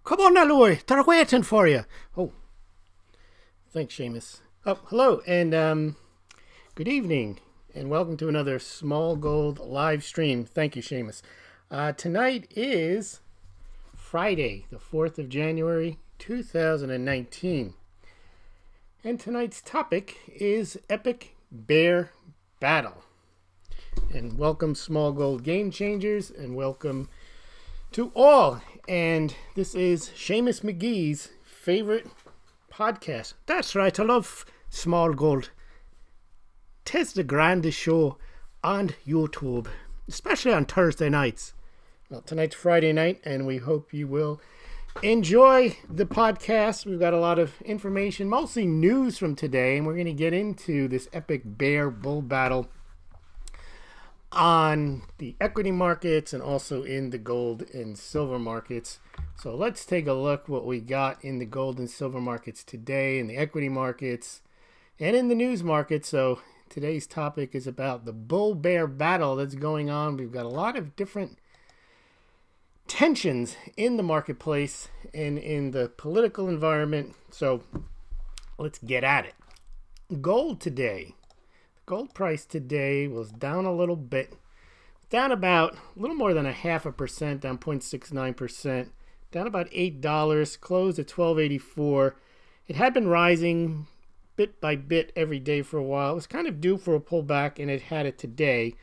Come on now, Louis. They're waiting for you. Oh, thanks, Seamus. Oh, hello, and good evening, and welcome to another Smaulgld live stream. Thank you, Seamus. Tonight is Friday, the 4th of January, 2019. And tonight's topic is Epic Bear Battle. And welcome, Smaulgld Game Changers, and welcome to all. And this is Seamus McGee's favorite podcast. That's right, I love Smaulgld. 'Tis the grandest show on YouTube, especially on Thursday nights. Well, tonight's Friday night, and we hope you will enjoy the podcast. We've got a lot of information, mostly news from today, and we're going to get into this epic bear bull battle on the equity markets and also in the gold and silver markets. So let's take a look what we got in the gold and silver markets today, in the equity markets, and in the news market. So today's topic is about the bull-bear battle that's going on. We've got a lot of different tensions in the marketplace and in the political environment. So let's get at it. Gold today. Gold price today was down a little bit, down about a little more than 0.5%, down 0.69%, down about $8, closed at $12.84. It had been rising bit by bit every day for a while. It was kind of due for a pullback, and it had it today.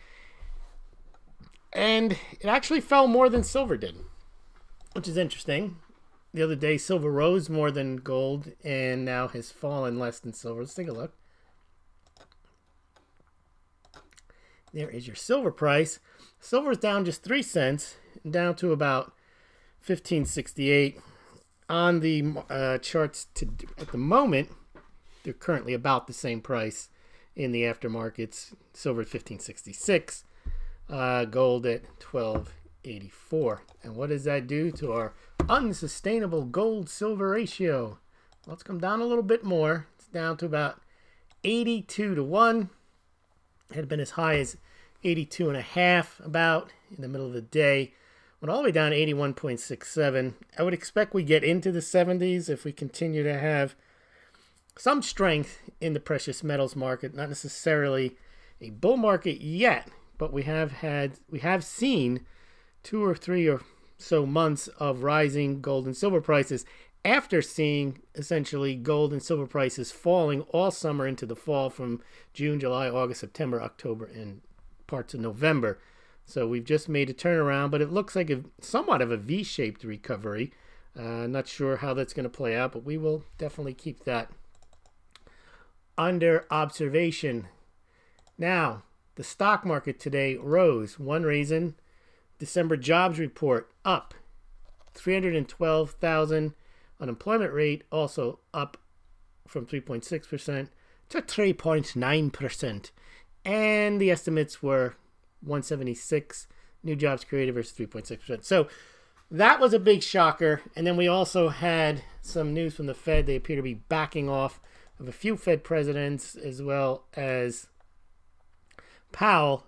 And it actually fell more than silver did, which is interesting. The other day, silver rose more than gold and now has fallen less than silver. Let's take a look. There is your silver price. Silver is down just 3 cents, down to about 15.68. On the charts at the moment, they're currently about the same price in the aftermarkets. Silver at 15.66, gold at 12.84. And what does that do to our unsustainable gold-silver ratio? Well, it's come down a little bit more. It's down to about 82 to 1. It had been as high as 82.5 about in the middle of the day. Went all the way down to 81.67. I would expect we get into the 70s if we continue to have some strength in the precious metals market. Not necessarily a bull market yet, but we have seen 2 or 3 or so months of rising gold and silver prices after seeing essentially gold and silver prices falling all summer into the fall from June, July, August, September, October, and parts of November. So we've just made a turnaround, but it looks like somewhat of a V-shaped recovery. Not sure how that's going to play out, but we will definitely keep that under observation. Now, the stock market today rose. One reason, December jobs report up 312,000. Unemployment rate also up from 3.6% to 3.9%. And the estimates were 176 new jobs created versus 3.6%. So that was a big shocker. And then we also had some news from the Fed. They appear to be backing off of a few Fed presidents, as well as Powell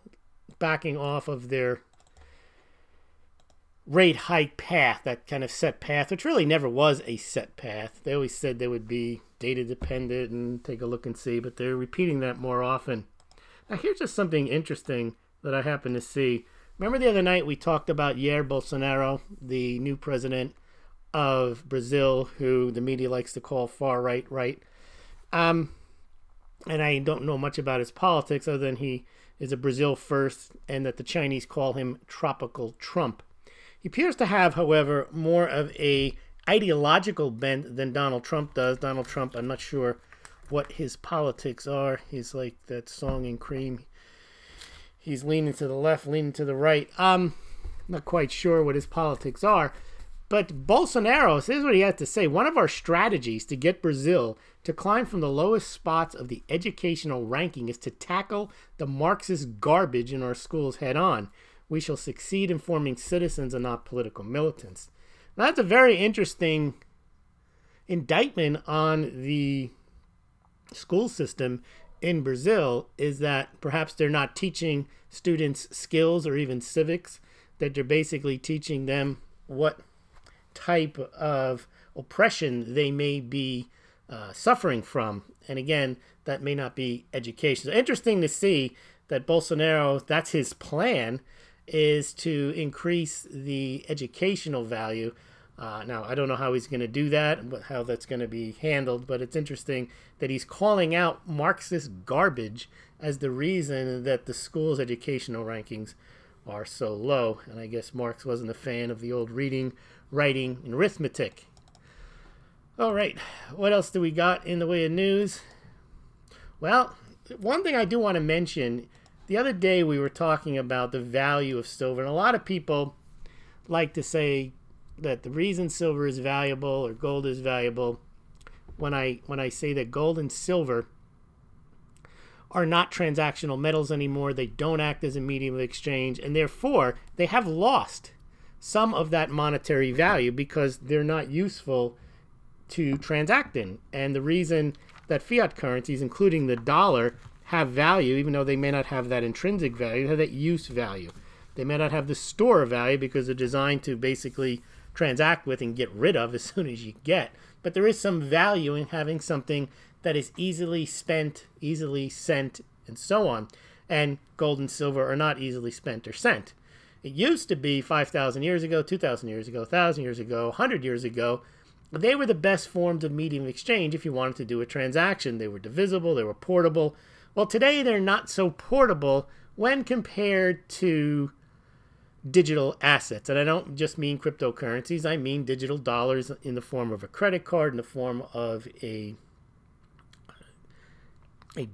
backing off of their rate hike path, that kind of set path, which really never was a set path. They always said they would be data dependent and take a look and see, but they're repeating that more often. Now, here's just something interesting that I happened to see. Remember the other night we talked about Jair Bolsonaro, the new president of Brazil, who the media likes to call far right. And I don't know much about his politics other than he is a Brazil first, and that the Chinese call him Tropical Trump. He appears to have, however, more of a ideological bent than Donald Trump does. Donald Trump, I'm not sure what his politics are. He's like that song in Cream. He's leaning to the left, leaning to the right. I'm not quite sure what his politics are. But Bolsonaro, this is what he had to say. One of our strategies to get Brazil to climb from the lowest spots of the educational ranking is to tackle the Marxist garbage in our schools head on. We shall succeed in forming citizens and not political militants. Now, that's a very interesting indictment on the school system in Brazil, is that perhaps they're not teaching students skills or even civics, that they're basically teaching them what type of oppression they may be suffering from. And again, that may not be education. So interesting to see that Bolsonaro, that's his plan, is to increase the educational value. Now, I don't know how he's going to do that, how that's going to be handled, but it's interesting that he's calling out Marxist garbage as the reason that the school's educational rankings are so low. And I guess Marx wasn't a fan of the old reading, writing, and arithmetic. All right, what else do we got in the way of news? Well, one thing I do want to mention, the other day we were talking about the value of silver, and a lot of people like to say that the reason silver is valuable or gold is valuable, when I say that gold and silver are not transactional metals anymore, they don't act as a medium of exchange, and therefore they have lost some of that monetary value because they're not useful to transact in. And the reason that fiat currencies, including the dollar, have value, even though they may not have that intrinsic value, they have that use value. They may not have the store value because they're designed to basically transact with and get rid of as soon as you get. But there is some value in having something that is easily spent, easily sent, and so on. And gold and silver are not easily spent or sent. It used to be 5,000 years ago, 2,000 years ago, 1,000 years ago, 100 years ago. They were the best forms of medium of exchange if you wanted to do a transaction. They were divisible, they were portable. Well, today they're not so portable when compared to digital assets. And I don't just mean cryptocurrencies, I mean digital dollars in the form of a credit card, in the form of a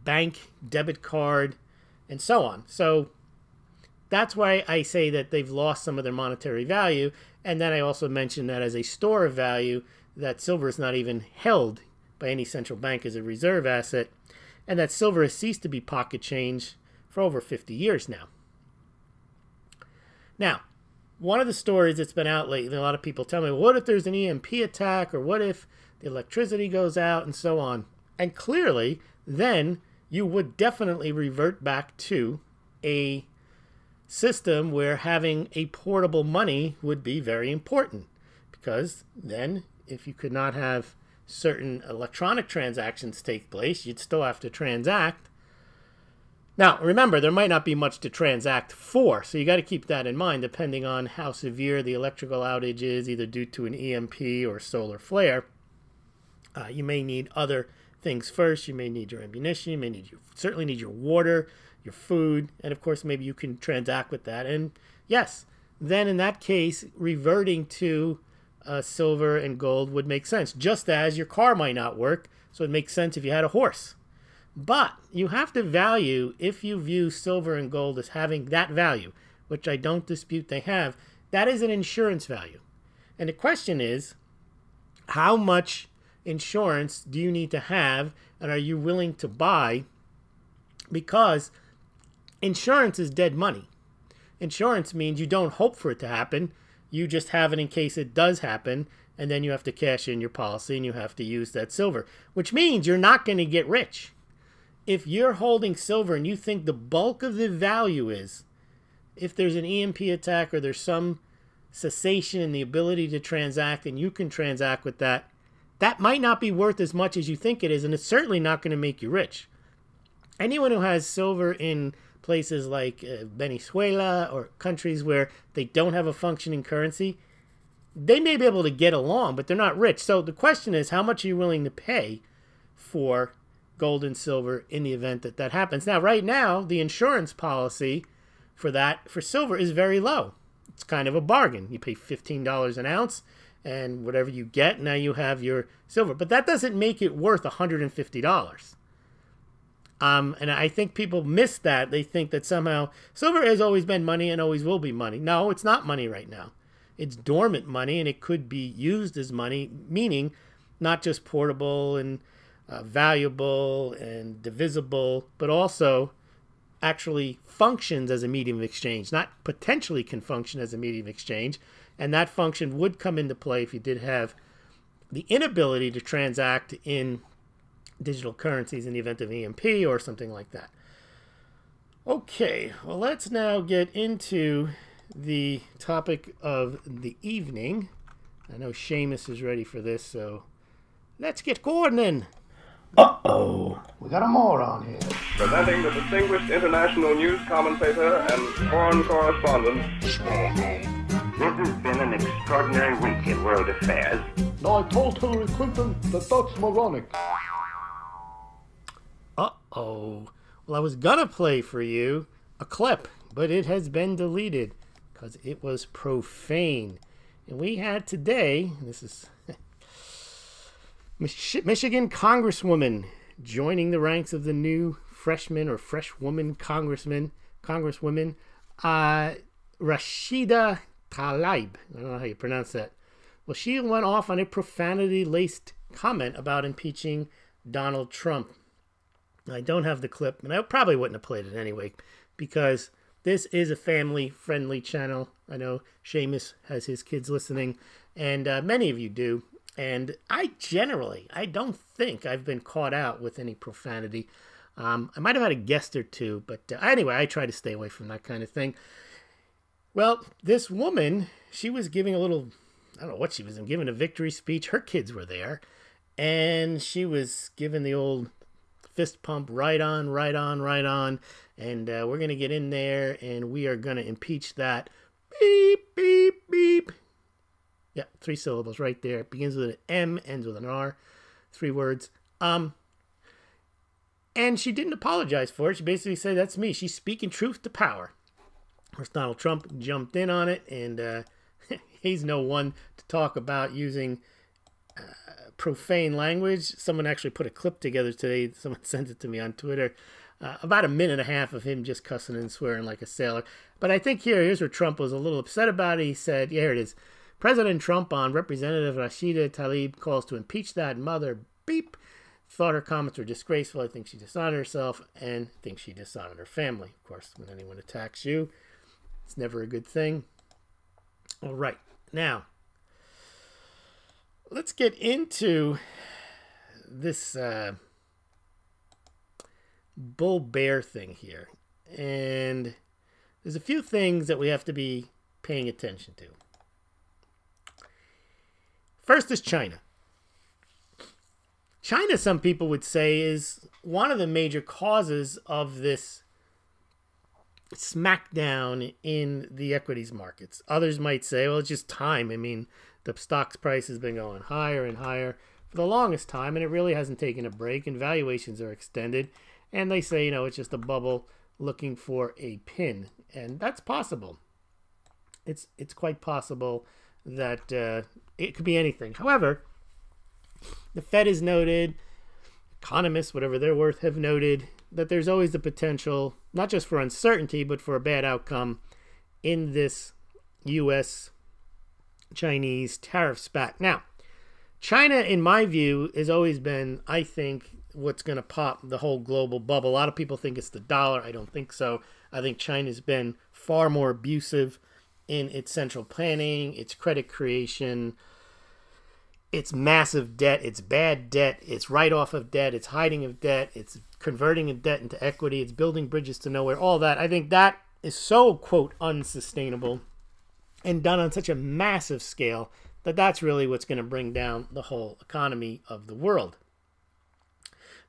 bank debit card, and so on. So that's why I say that they've lost some of their monetary value. And then I also mentioned that as a store of value, that silver is not even held by any central bank as a reserve asset, and that silver has ceased to be pocket change for over 50 years now. Now, one of the stories that's been out lately, a lot of people tell me, well, what if there's an EMP attack, or what if the electricity goes out, and so on. And clearly, then you would definitely revert back to a system where having a portable money would be very important, because then if you could not have certain electronic transactions take place, you'd still have to transact. Now, remember, there might not be much to transact for, so you got to keep that in mind depending on how severe the electrical outage is, either due to an EMP or solar flare. You may need other things first. You may need your ammunition. You may certainly need your water, your food, and of course maybe you can transact with that. And yes, then in that case, reverting to silver and gold would make sense, just as your car might not work, so it makes sense if you had a horse. But you have to value, if you view silver and gold as having that value, which I don't dispute they have, that is an insurance value. And the question is, how much insurance do you need to have, and are you willing to buy? Because insurance is dead money. Insurance means you don't hope for it to happen. You just have it in case it does happen, and then you have to cash in your policy and you have to use that silver, which means you're not going to get rich. If you're holding silver and you think the bulk of the value is, if there's an EMP attack or there's some cessation in the ability to transact and you can transact with that, that might not be worth as much as you think it is, and it's certainly not going to make you rich. Anyone who has silver in places like Venezuela or countries where they don't have a functioning currency, they may be able to get along, but they're not rich. So the question is, how much are you willing to pay for gold and silver in the event that that happens? Now, right now, the insurance policy for that, for silver, is very low. It's kind of a bargain. You pay $15 an ounce, and whatever you get, now you have your silver. But that doesn't make it worth $150. And I think people miss that. They think that somehow silver has always been money and always will be money. No, it's not money right now. It's dormant money, and it could be used as money, meaning not just portable and valuable and divisible, but also actually functions as a medium of exchange, not potentially can function as a medium of exchange. And that function would come into play if you did have the inability to transact in digital currencies in the event of EMP or something like that. Okay, well, let's now get into the topic of the evening, I know Seamus is ready for this, so let's get going then. Uh-oh, we got a moron here. Presenting the distinguished international news commentator and foreign correspondent, Smaulgld. This has been an extraordinary week in world affairs. No, I told Hillary Clinton that that's moronic. Uh-oh. Well, I was gonna play for you a clip, but it has been deleted because it was profane. And we had today, this is Michigan Congresswoman joining the ranks of the new freshman or freshwoman congresswoman, Rashida Tlaib. I don't know how you pronounce that. Well, she went off on a profanity-laced comment about impeaching Donald Trump. I don't have the clip, and I probably wouldn't have played it anyway, because this is a family-friendly channel. I know Seamus has his kids listening, and many of you do. And I don't think I've been caught out with any profanity. I might have had a guest or two, but anyway, I try to stay away from that kind of thing. Well, this woman, she was giving a little, I don't know what she was giving, a victory speech. Her kids were there, and she was giving the old fist pump, right on, right on, right on. And we're going to get in there, and we are going to impeach that. Beep, beep, beep. Yeah, 3 syllables right there. It begins with an M, ends with an R. 3 words. And she didn't apologize for it. She basically said, that's me. She's speaking truth to power. Of course, Donald Trump jumped in on it, and he's no one to talk about using profane language. Someone actually put a clip together today. Someone sent it to me on Twitter. About a minute and a half of him just cussing and swearing like a sailor. But I think here's where Trump was a little upset about it. He said, yeah, here it is. President Trump on Representative Rashida Tlaib calls to impeach that mother. Beep. Thought her comments were disgraceful. I think she dishonored herself and thinks she dishonored her family. Of course, when anyone attacks you, it's never a good thing. All right. Now, let's get into this bull bear thing here. And there's a few things that we have to be paying attention to. First is China. China, some people would say, is one of the major causes of this smackdown in the equities markets. Others might say, well, it's just time. I mean, the stock's price has been going higher and higher for the longest time, and it really hasn't taken a break, and valuations are extended. And they say, it's just a bubble looking for a pin. And that's possible. It's quite possible that it could be anything. However, the Fed has noted, economists, whatever they're worth, have noted that there's always the potential, not just for uncertainty, but for a bad outcome in this U.S.-Chinese tariff spat. Now, China, in my view, has always been, I think, what's going to pop the whole global bubble. A lot of people think it's the dollar. I don't think so. I think China's been far more abusive in its central planning, its credit creation, its massive debt, its bad debt, its write-off of debt, its hiding of debt, its converting of debt into equity, it's building bridges to nowhere, all that. I think that is so, quote, unsustainable and done on such a massive scale that that's really what's going to bring down the whole economy of the world.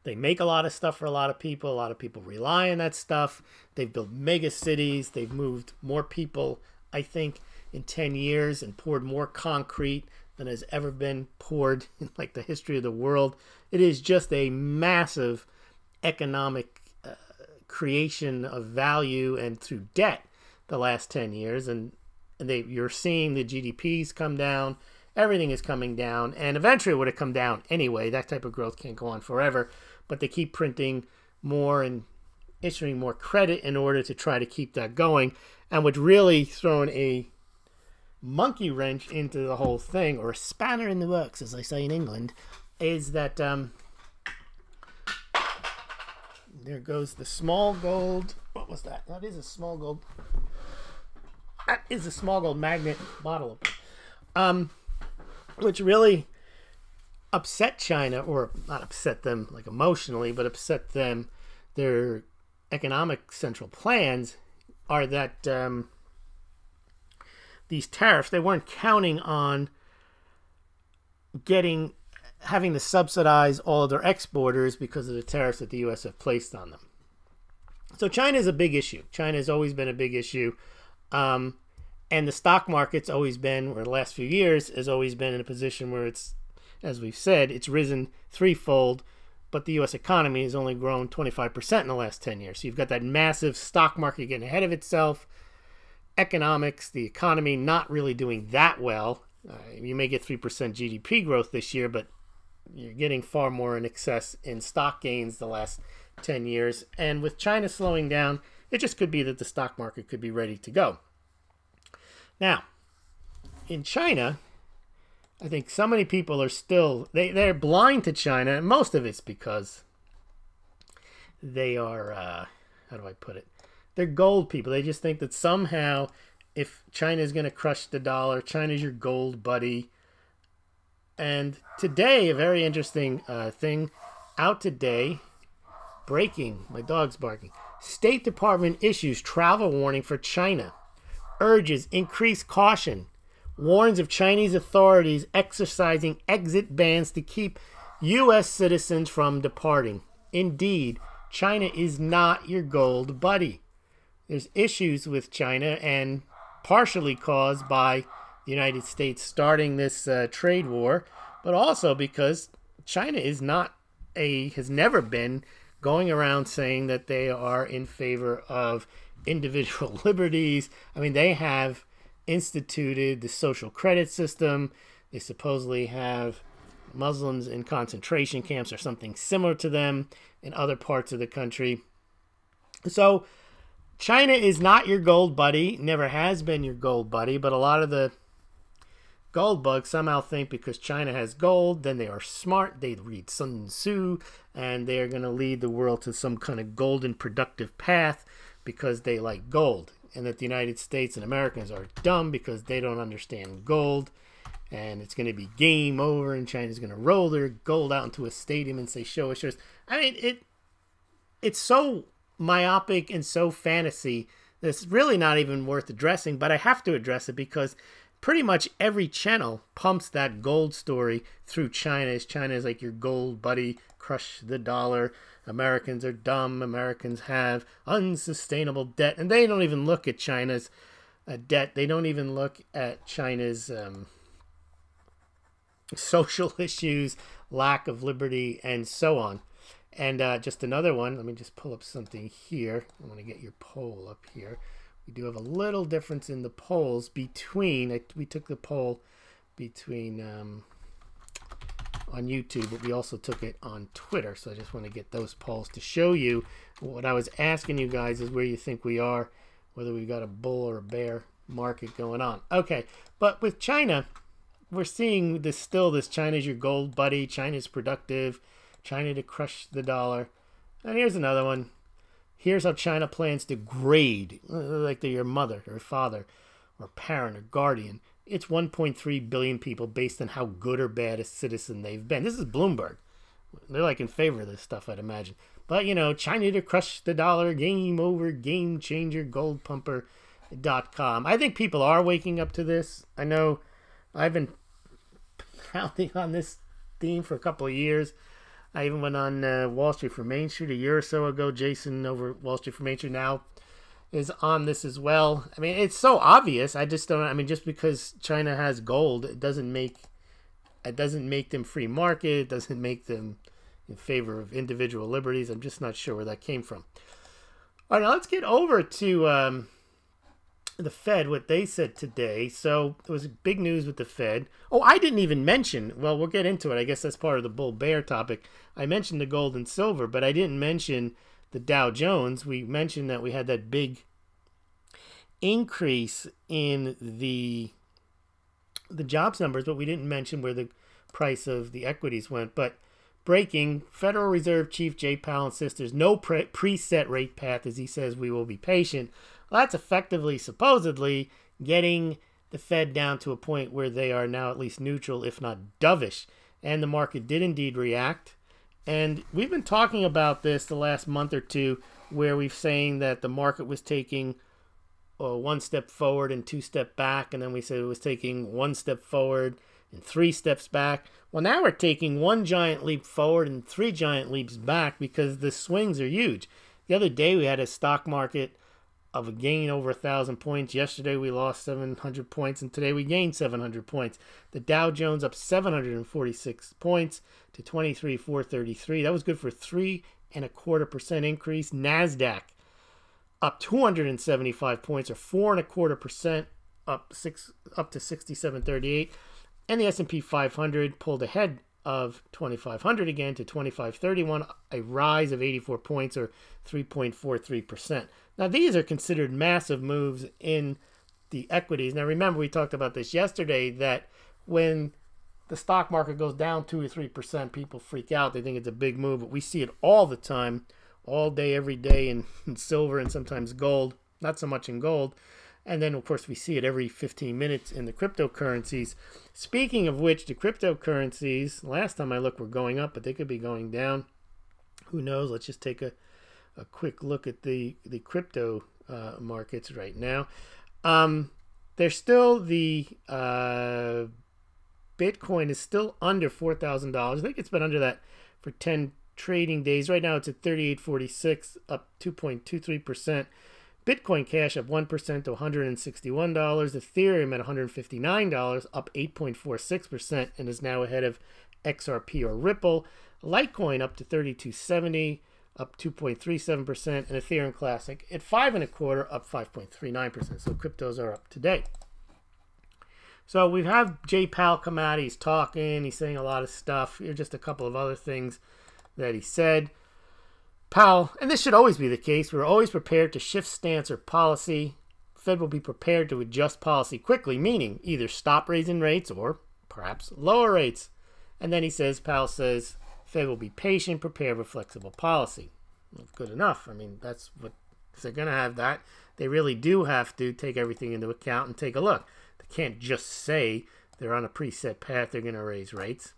They make a lot of stuff for a lot of people rely on that stuff. They've built mega cities. They've moved more people, I think, in 10 years and poured more concrete than has ever been poured in like the history of the world. It is just a massive economic creation of value and through debt the last 10 years. And you're seeing the GDPs come down. Everything is coming down. And eventually it would have come down anyway. That type of growth can't go on forever. But they keep printing more and issuing more credit in order to try to keep that going. And what's really thrown a monkey wrench into the whole thing, or a spanner in the works, as they say in England, is that there goes the Smaulgld. What was that? That is a Smaulgld. That is a Smaulgld magnet bottle opener. Which really upset China, or not upset them like emotionally, but upset them. Their economic central plans are that these tariffs, they weren't counting on having to subsidize all of their exporters because of the tariffs that the U.S. have placed on them. So China is a big issue. China has always been a big issue. And the stock market's always been, or the last few years, has always been in a position where it's, as we've said, it's risen threefold, but the U.S. economy has only grown 25% in the last 10 years. So you've got that massive stock market getting ahead of itself, economics, the economy not really doing that well. You may get 3% GDP growth this year, but you're getting far more in excess in stock gains the last 10 years. And with China slowing down, it just could be that the stock market could be ready to go. Now, in China, I think so many people are still, they're blind to China, and most of it's because they are, how do I put it? They're gold people. They just think that somehow if China is going to crush the dollar, China's your gold buddy. And today, a very interesting thing out today, breaking, my dog's barking. State Department issues travel warning for China, urges increased caution, warns of Chinese authorities exercising exit bans to keep U.S. citizens from departing. Indeed, China is not your gold buddy. There's issues with China, and partially caused by the United States starting this trade war, but also because China is has never been going around saying that they are in favor of individual liberties. I mean, they have instituted the social credit system. They supposedly have Muslims in concentration camps or something similar to them in other parts of the country. So China is not your gold buddy, never has been your gold buddy, but a lot of the gold bugs somehow think because China has gold, then they are smart, they read Sun Tzu, and they're going to lead the world to some kind of golden productive path because they like gold. And that the United States and Americans are dumb because they don't understand gold, and it's going to be game over, and China's going to roll their gold out into a stadium and say, show us yours. I mean, it's so myopic and so fantasy that it's really not even worth addressing, but I have to address it because pretty much every channel pumps that gold story through China. China is like your gold buddy, crush the dollar. Americans are dumb. Americans have unsustainable debt. And they don't even look at China's debt. They don't even look at China's social issues, lack of liberty, and so on. And just another one, let me just pull up something here. I want to get your poll up here. We do have a little difference in the polls between, we took the poll between on YouTube, but we also took it on Twitter. So I just want to get those polls to show you what I was asking you guys is where you think we are, whether we've got a bull or a bear market going on. Okay, but with China, we're seeing this China's your gold buddy, China's productive, China to crush the dollar. And here's another one. Here's how China plans to grade, like they're your mother or father or parent or guardian. It's 1.3 billion people based on how good or bad a citizen they've been. This is Bloomberg. They're like in favor of this stuff, I'd imagine. But, you know, China to crush the dollar, game over, game changer, goldpumper.com. I think people are waking up to this. I know I've been pounding on this theme for a couple of years. I even went on Wall Street for Main Street a year or so ago. Jason over Wall Street for Main Street now is on this as well. I mean, it's so obvious. I just don't. I mean, just because China has gold, it doesn't make them free market. It doesn't make them in favor of individual liberties. I'm just not sure where that came from. All right, now let's get over to the Fed, what they said today. So it was big news with the Fed. Oh, I didn't even mention, well, we'll get into it. I guess that's part of the bull bear topic. I mentioned the gold and silver, but I didn't mention the Dow Jones. We mentioned that we had that big increase in the jobs numbers, but we didn't mention where the price of the equities went. But breaking, Federal Reserve Chief Jay Powell insists there's no preset rate path, as he says we will be patient. Well, that's effectively, supposedly, getting the Fed down to a point where they are now at least neutral, if not dovish. And the market did indeed react. And we've been talking about this the last month or two, where we've saying that the market was taking one step forward and two step back. And then we said it was taking one step forward and 3 steps back. Well, now we're taking 1 giant leap forward and 3 giant leaps back because the swings are huge. The other day we had a stock market of a gain over 1,000 points. Yesterday we lost 700 points, and today we gained 700 points. The Dow Jones up 746 points to 23,433. That was good for 3.25% increase. NASDAQ up 275 points, or 4.25%, up to 6738. And the S&P 500 pulled ahead of 2,500 again to 2,531, a rise of 84 points, or 3.43%. Now, these are considered massive moves in the equities. Now, remember, we talked about this yesterday, that when the stock market goes down 2 or 3%, people freak out. They think it's a big move, but we see it all the time, all day, every day in silver and sometimes gold, not so much in gold. And then, of course, we see it every 15 minutes in the cryptocurrencies. Speaking of which, the cryptocurrencies, last time I looked, were going up, but they could be going down. Who knows? Let's just take a quick look at the crypto markets right now. There's still the Bitcoin is still under $4,000. I think it's been under that for 10 trading days. Right now, it's at 38.46, up 2.23%. Bitcoin Cash up 1% to $161. Ethereum at $159, up 8.46%, and is now ahead of XRP or Ripple. Litecoin up to $32.70, up 2.37%, and Ethereum Classic at 5.25, up 5.39%. So cryptos are up today. So we have Jay Powell come out. He's talking. He's saying a lot of stuff. Here are just a couple of other things that he said. Powell, and this should always be the case, we're always prepared to shift stance or policy. Fed will be prepared to adjust policy quickly, meaning either stop raising rates or perhaps lower rates. And then he says, Powell says, Fed will be patient, prepared with flexible policy. Well, good enough. I mean, that's what, if they're going to have that, they really do have to take everything into account and take a look. They can't just say they're on a preset path, they're going to raise rates.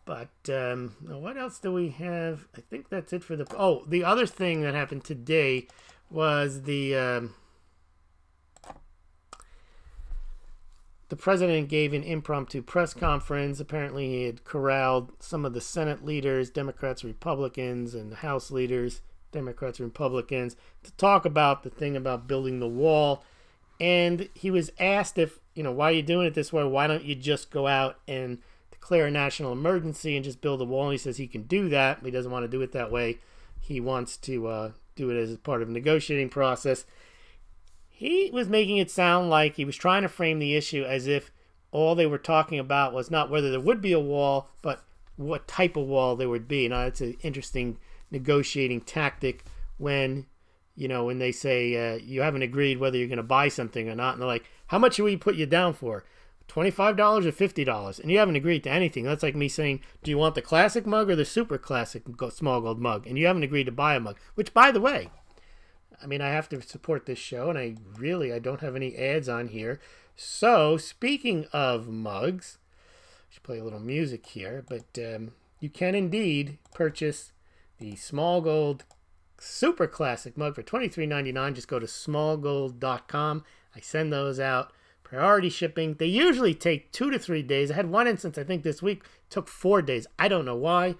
But what else do we have? I think that's it for the... Oh, the other thing that happened today was the president gave an impromptu press conference. Apparently, he had corralled some of the Senate leaders, Democrats, Republicans, and the House leaders, Democrats and Republicans, to talk about the thing about building the wall. And he was asked if, why are you doing it this way? Why don't you just go out and declare a national emergency and just build a wall? And he says he can do that, but he doesn't want to do it that way. He wants to do it as part of a negotiating process. He was making it sound like he was trying to frame the issue as if all they were talking about was not whether there would be a wall, but what type of wall there would be. Now, it's an interesting negotiating tactic when, when they say you haven't agreed whether you're going to buy something or not, and they're like, how much should we put you down for? $25 or $50, and you haven't agreed to anything. That's like me saying, do you want the classic mug or the super classic Smaulgld mug? And you haven't agreed to buy a mug, which, by the way, I mean, I have to support this show, and I don't have any ads on here. So, speaking of mugs, I should play a little music here, but you can indeed purchase the Smaulgld super classic mug for $23.99. Just go to smaulgld.com. I send those out. Priority shipping. They usually take 2 to 3 days. I had one instance, I think this week, took 4 days. I don't know why.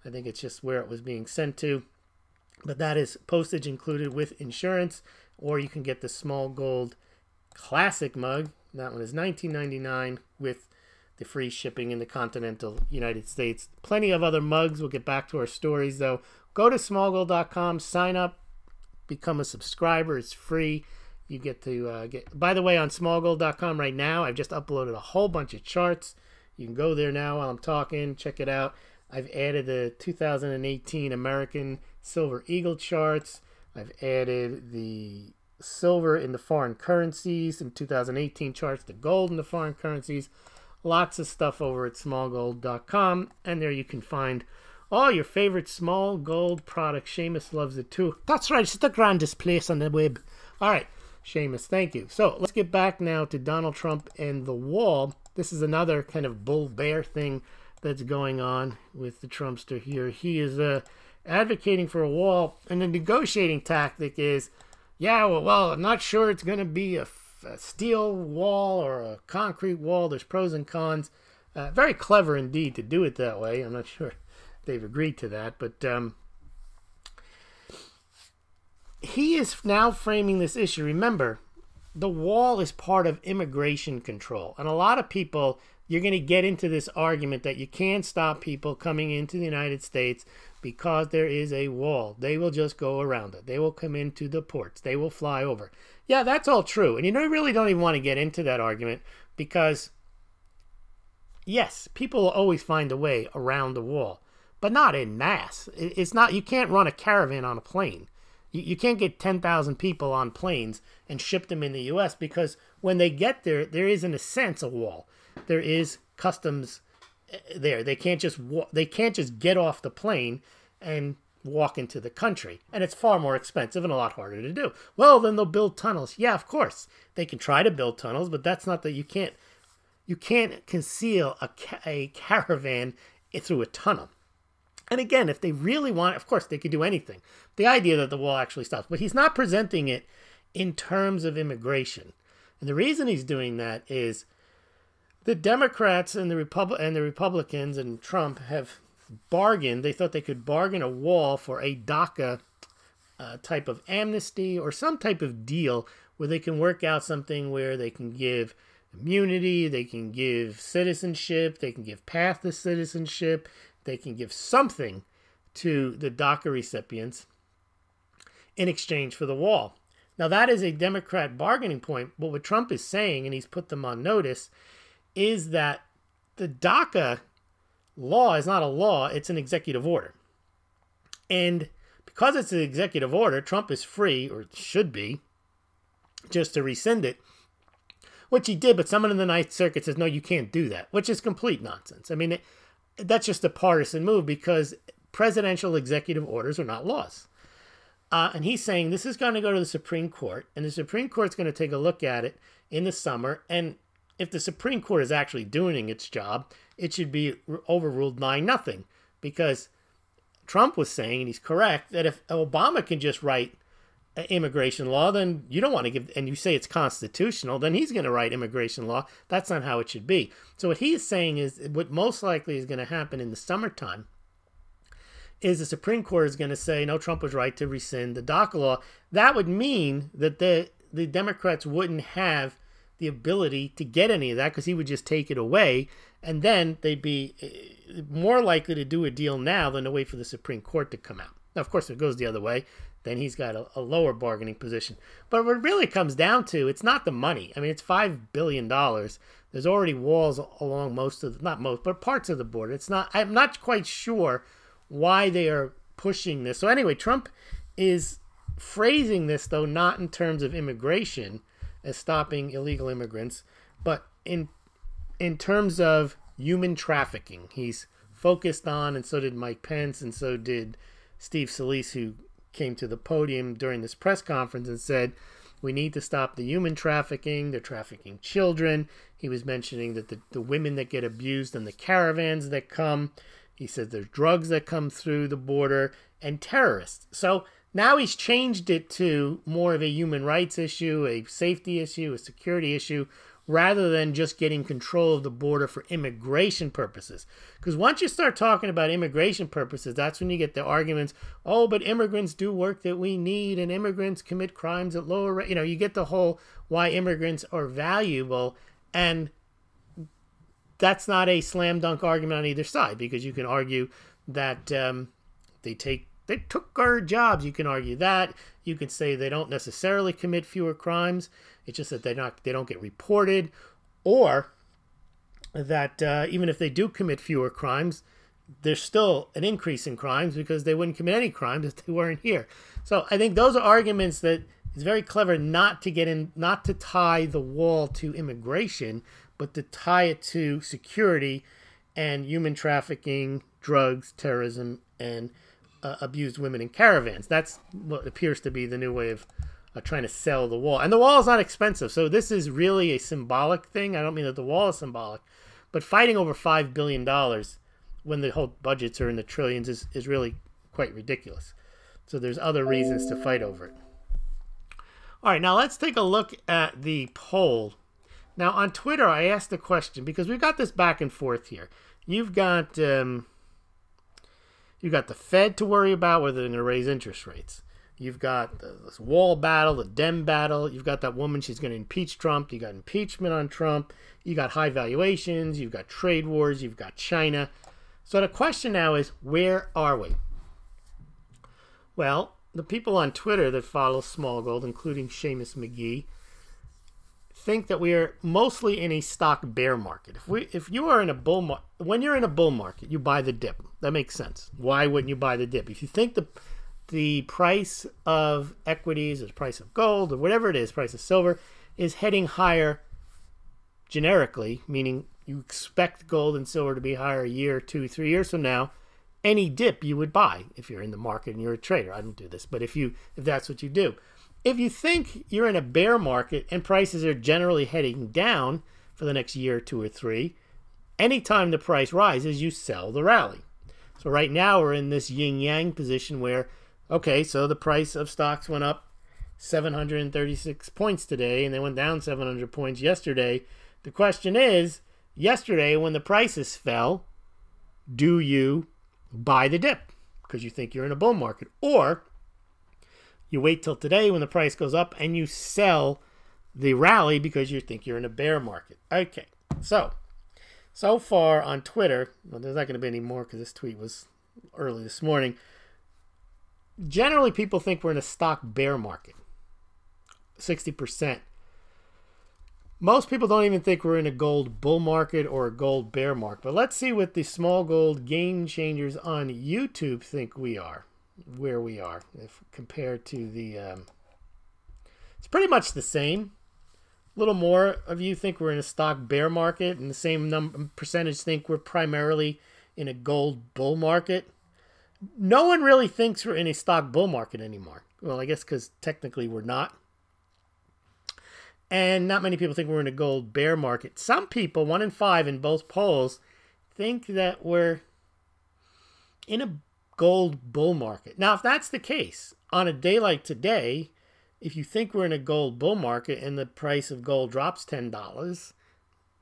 I think it's just where it was being sent to. But that is postage included with insurance. Or you can get the Smaulgld classic mug. That one is $19.99 with the free shipping in the continental United States. Plenty of other mugs. We'll get back to our stories, though. Go to smaulgld.com, sign up, become a subscriber. It's free. You get to get... By the way, on smaulgld.com right now, I've just uploaded a whole bunch of charts. You can go there now while I'm talking. Check it out. I've added the 2018 American Silver Eagle charts. I've added the silver in the foreign currencies in 2018 charts, the gold in the foreign currencies. Lots of stuff over at smaulgld.com. And there you can find all your favorite Smaulgld products. Seamus loves it too. That's right. It's the grandest place on the web. All right. Seamus, thank you. So let's get back now to Donald Trump and the wall. This is another kind of bull-bear thing that's going on with the Trumpster here. He is advocating for a wall, and the negotiating tactic is, yeah, well, I'm not sure it's going to be a a steel wall or a concrete wall. There's pros and cons. Very clever indeed to do it that way. I'm not sure they've agreed to that, but he is now framing this issue. Remember, the wall is part of immigration control. And a lot of people, you're going to get into this argument that you can't stop people coming into the United States because there is a wall. They will just go around it. They will come into the ports. They will fly over. Yeah, that's all true. And you really don't even want to get into that argument because, yes, people will always find a way around the wall, but not en masse. It's not, you can't run a caravan on a plane. You can't get 10,000 people on planes and ship them in the U.S. because when they get there, there is, in a sense, a wall. There is customs there. They can't just get off the plane and walk into the country. And it's far more expensive and a lot harder to do. Well, then they'll build tunnels. Yeah, of course. They can try to build tunnels, but that's not that you can't conceal a caravan through a tunnel. And again, if they really want, of course, they could do anything. The idea that the wall actually stops. But he's not presenting it in terms of immigration. And the reason he's doing that is the Democrats and the Republicans and Trump have bargained. They thought they could bargain a wall for a DACA type of amnesty or some type of deal where they can work out something where they can give immunity, they can give citizenship, they can give path to citizenship, they can give something to the DACA recipients in exchange for the wall. Now, that is a Democrat bargaining point, but what Trump is saying, and he's put them on notice, is that the DACA law is not a law, it's an executive order. And because it's an executive order, Trump is free, or should be, just to rescind it, which he did, but someone in the Ninth Circuit says, no, you can't do that, which is complete nonsense. I mean, that's just a partisan move because presidential executive orders are not laws. And he's saying this is going to go to the Supreme Court, and the Supreme Court's going to take a look at it in the summer. And if the Supreme Court is actually doing its job, it should be overruled 9-0. Because Trump was saying, and he's correct, that if Obama can just write immigration law, then you don't want to give, and you say it's constitutional, then he's going to write immigration law. That's not how it should be. So what he is saying is what most likely is going to happen in the summertime is the Supreme Court is going to say, no, Trump was right to rescind the DACA law. That would mean that the Democrats wouldn't have the ability to get any of that because he would just take it away, and then they'd be more likely to do a deal now than to wait for the Supreme Court to come out. Now, of course, if it goes the other way, then he's got a lower bargaining position. But what it really comes down to, it's not the money. I mean, it's $5 billion. There's already walls along not most, but parts of the border. It's not, I'm not quite sure why they are pushing this. So anyway, Trump is phrasing this, though, not in terms of immigration as stopping illegal immigrants, but in terms of human trafficking. He's focused on, and so did Mike Pence, and so did Steve Scalise, who came to the podium during this press conference and said, we need to stop the human trafficking. They're trafficking children. He was mentioning that the women that get abused and the caravans that come. He said there's drugs that come through the border and terrorists. So now he's changed it to more of a human rights issue, a safety issue, a security issue, rather than just getting control of the border for immigration purposes. Because once you start talking about immigration purposes, that's when you get the arguments, oh, but immigrants do work that we need, and immigrants commit crimes at lower rate. You know, you get the whole why immigrants are valuable, and that's not a slam dunk argument on either side, because you can argue that they took our jobs. You can argue that. You can say they don't necessarily commit fewer crimes. It's just that they don't get reported, or that even if they do commit fewer crimes, there's still an increase in crimes because they wouldn't commit any crimes if they weren't here. So I think those are arguments that it's very clever not to tie the wall to immigration, but to tie it to security and human trafficking, drugs, terrorism, and abused women in caravans. That's what appears to be the new way of trying to sell the wall. And the wall is not expensive, so this is really a symbolic thing. I don't mean that the wall is symbolic, but fighting over $5 billion when the whole budgets are in the trillions is really quite ridiculous. So there's other reasons to fight over it. All right, now let's take a look at the poll. Now on Twitter, I asked the question because we've got this back and forth here. You've got the Fed to worry about whether they're going to raise interest rates. You've got this wall battle, the Dem battle. You've got that woman, she's going to impeach Trump. You got impeachment on Trump. You got high valuations. You've got trade wars. You've got China. So the question now is, where are we? Well, the people on Twitter that follow Smaulgld, including Seamus McGee, think that we are mostly in a stock bear market. If you are in a bull market, when you're in a bull market, you buy the dip. That makes sense. Why wouldn't you buy the dip? If you think the price of equities, or the price of gold, or whatever it is, price of silver, is heading higher generically, meaning you expect gold and silver to be higher a year, 2, 3 years from now, any dip you would buy if you're in the market and you're a trader. I don't do this, but if that's what you do. If you think you're in a bear market and prices are generally heading down for the next year, 2 or 3, anytime the price rises, you sell the rally. So right now we're in this yin-yang position where, okay, so the price of stocks went up 736 points today and they went down 700 points yesterday. The question is, yesterday when the prices fell, do you buy the dip because you think you're in a bull market? Or you wait till today when the price goes up and you sell the rally because you think you're in a bear market. Okay, so far on Twitter, well, there's not going to be any more because this tweet was early this morning. Generally, people think we're in a stock bear market, 60%. Most people don't even think we're in a gold bull market or a gold bear market. But let's see what the Smaulgld game changers on YouTube think we are, where we are, if compared to the... it's pretty much the same. A little more of you think we're in a stock bear market, and the same percentage think we're primarily in a gold bull market. No one really thinks we're in a stock bull market anymore. Well, I guess because technically we're not. And not many people think we're in a gold bear market. Some people, 1 in 5 in both polls, think that we're in a gold bull market. Now, if that's the case, on a day like today, if you think we're in a gold bull market and the price of gold drops $10,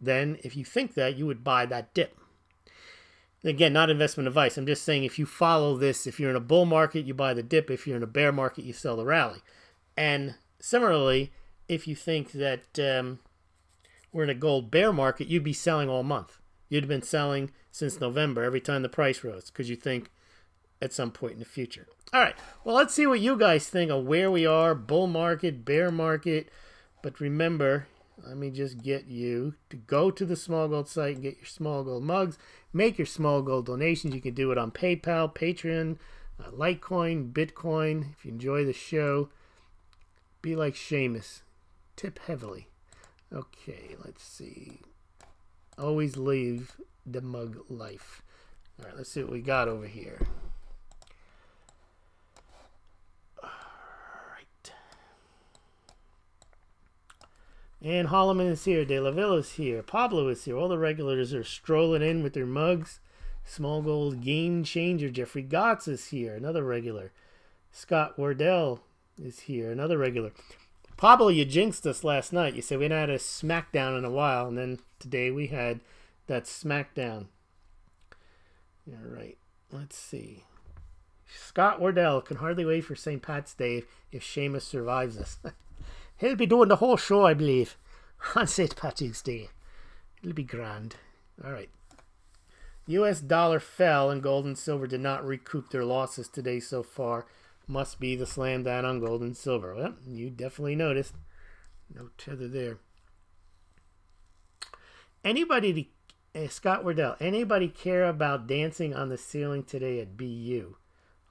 then if you think that, you would buy that dip. Again, not investment advice. I'm just saying if you follow this, if you're in a bull market, you buy the dip. If you're in a bear market, you sell the rally. And similarly, if you think that we're in a gold bear market, you'd be selling all month. You'd have been selling since November every time the price rose because you think at some point in the future. All right, well, let's see what you guys think of where we are, bull market, bear market. But remember, let me just get you to go to the Smaulgld site and get your Smaulgld mugs. Make your Smaulgld donations. You can do it on PayPal, Patreon, Litecoin, Bitcoin. If you enjoy the show, be like Seamus. Tip heavily. Okay, let's see. Always leave the mug life. All right, let's see what we got over here. All right. And Holloman is here. De La Villa is here. Pablo is here. All the regulars are strolling in with their mugs. Smaulgld game changer. Jeffrey Gotts is here. Another regular. Scott Wardell is here. Another regular. Pablo, you jinxed us last night. You said we hadn't had a SmackDown in a while, and then today we had that SmackDown. All right, let's see. Scott Wardell can hardly wait for St. Pat's Day if Seamus survives us. He'll be doing the whole show, I believe, on St. Patrick's Day. It'll be grand. All right. U.S. dollar fell, and gold and silver did not recoup their losses today so far. Must be the slam down on gold and silver. Well, you definitely noticed. No tether there. Scott Wardell, anybody care about dancing on the ceiling today at BU?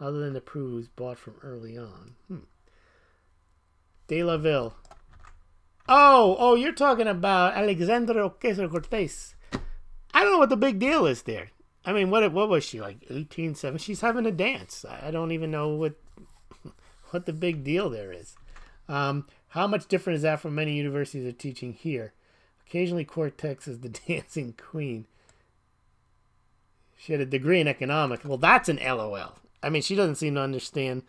Other than the proofs bought from early on. De La Ville. Oh, you're talking about Alexandra Ocasio-Cortez. I don't know what the big deal is there. I mean, what was she, like 18, 7? She's having a dance. I don't even know what the big deal there is. How much different is that from many universities are teaching here? Occasionally Cortex is the dancing queen. She had a degree in economics. Well, that's an LOL. I mean, she doesn't seem to understand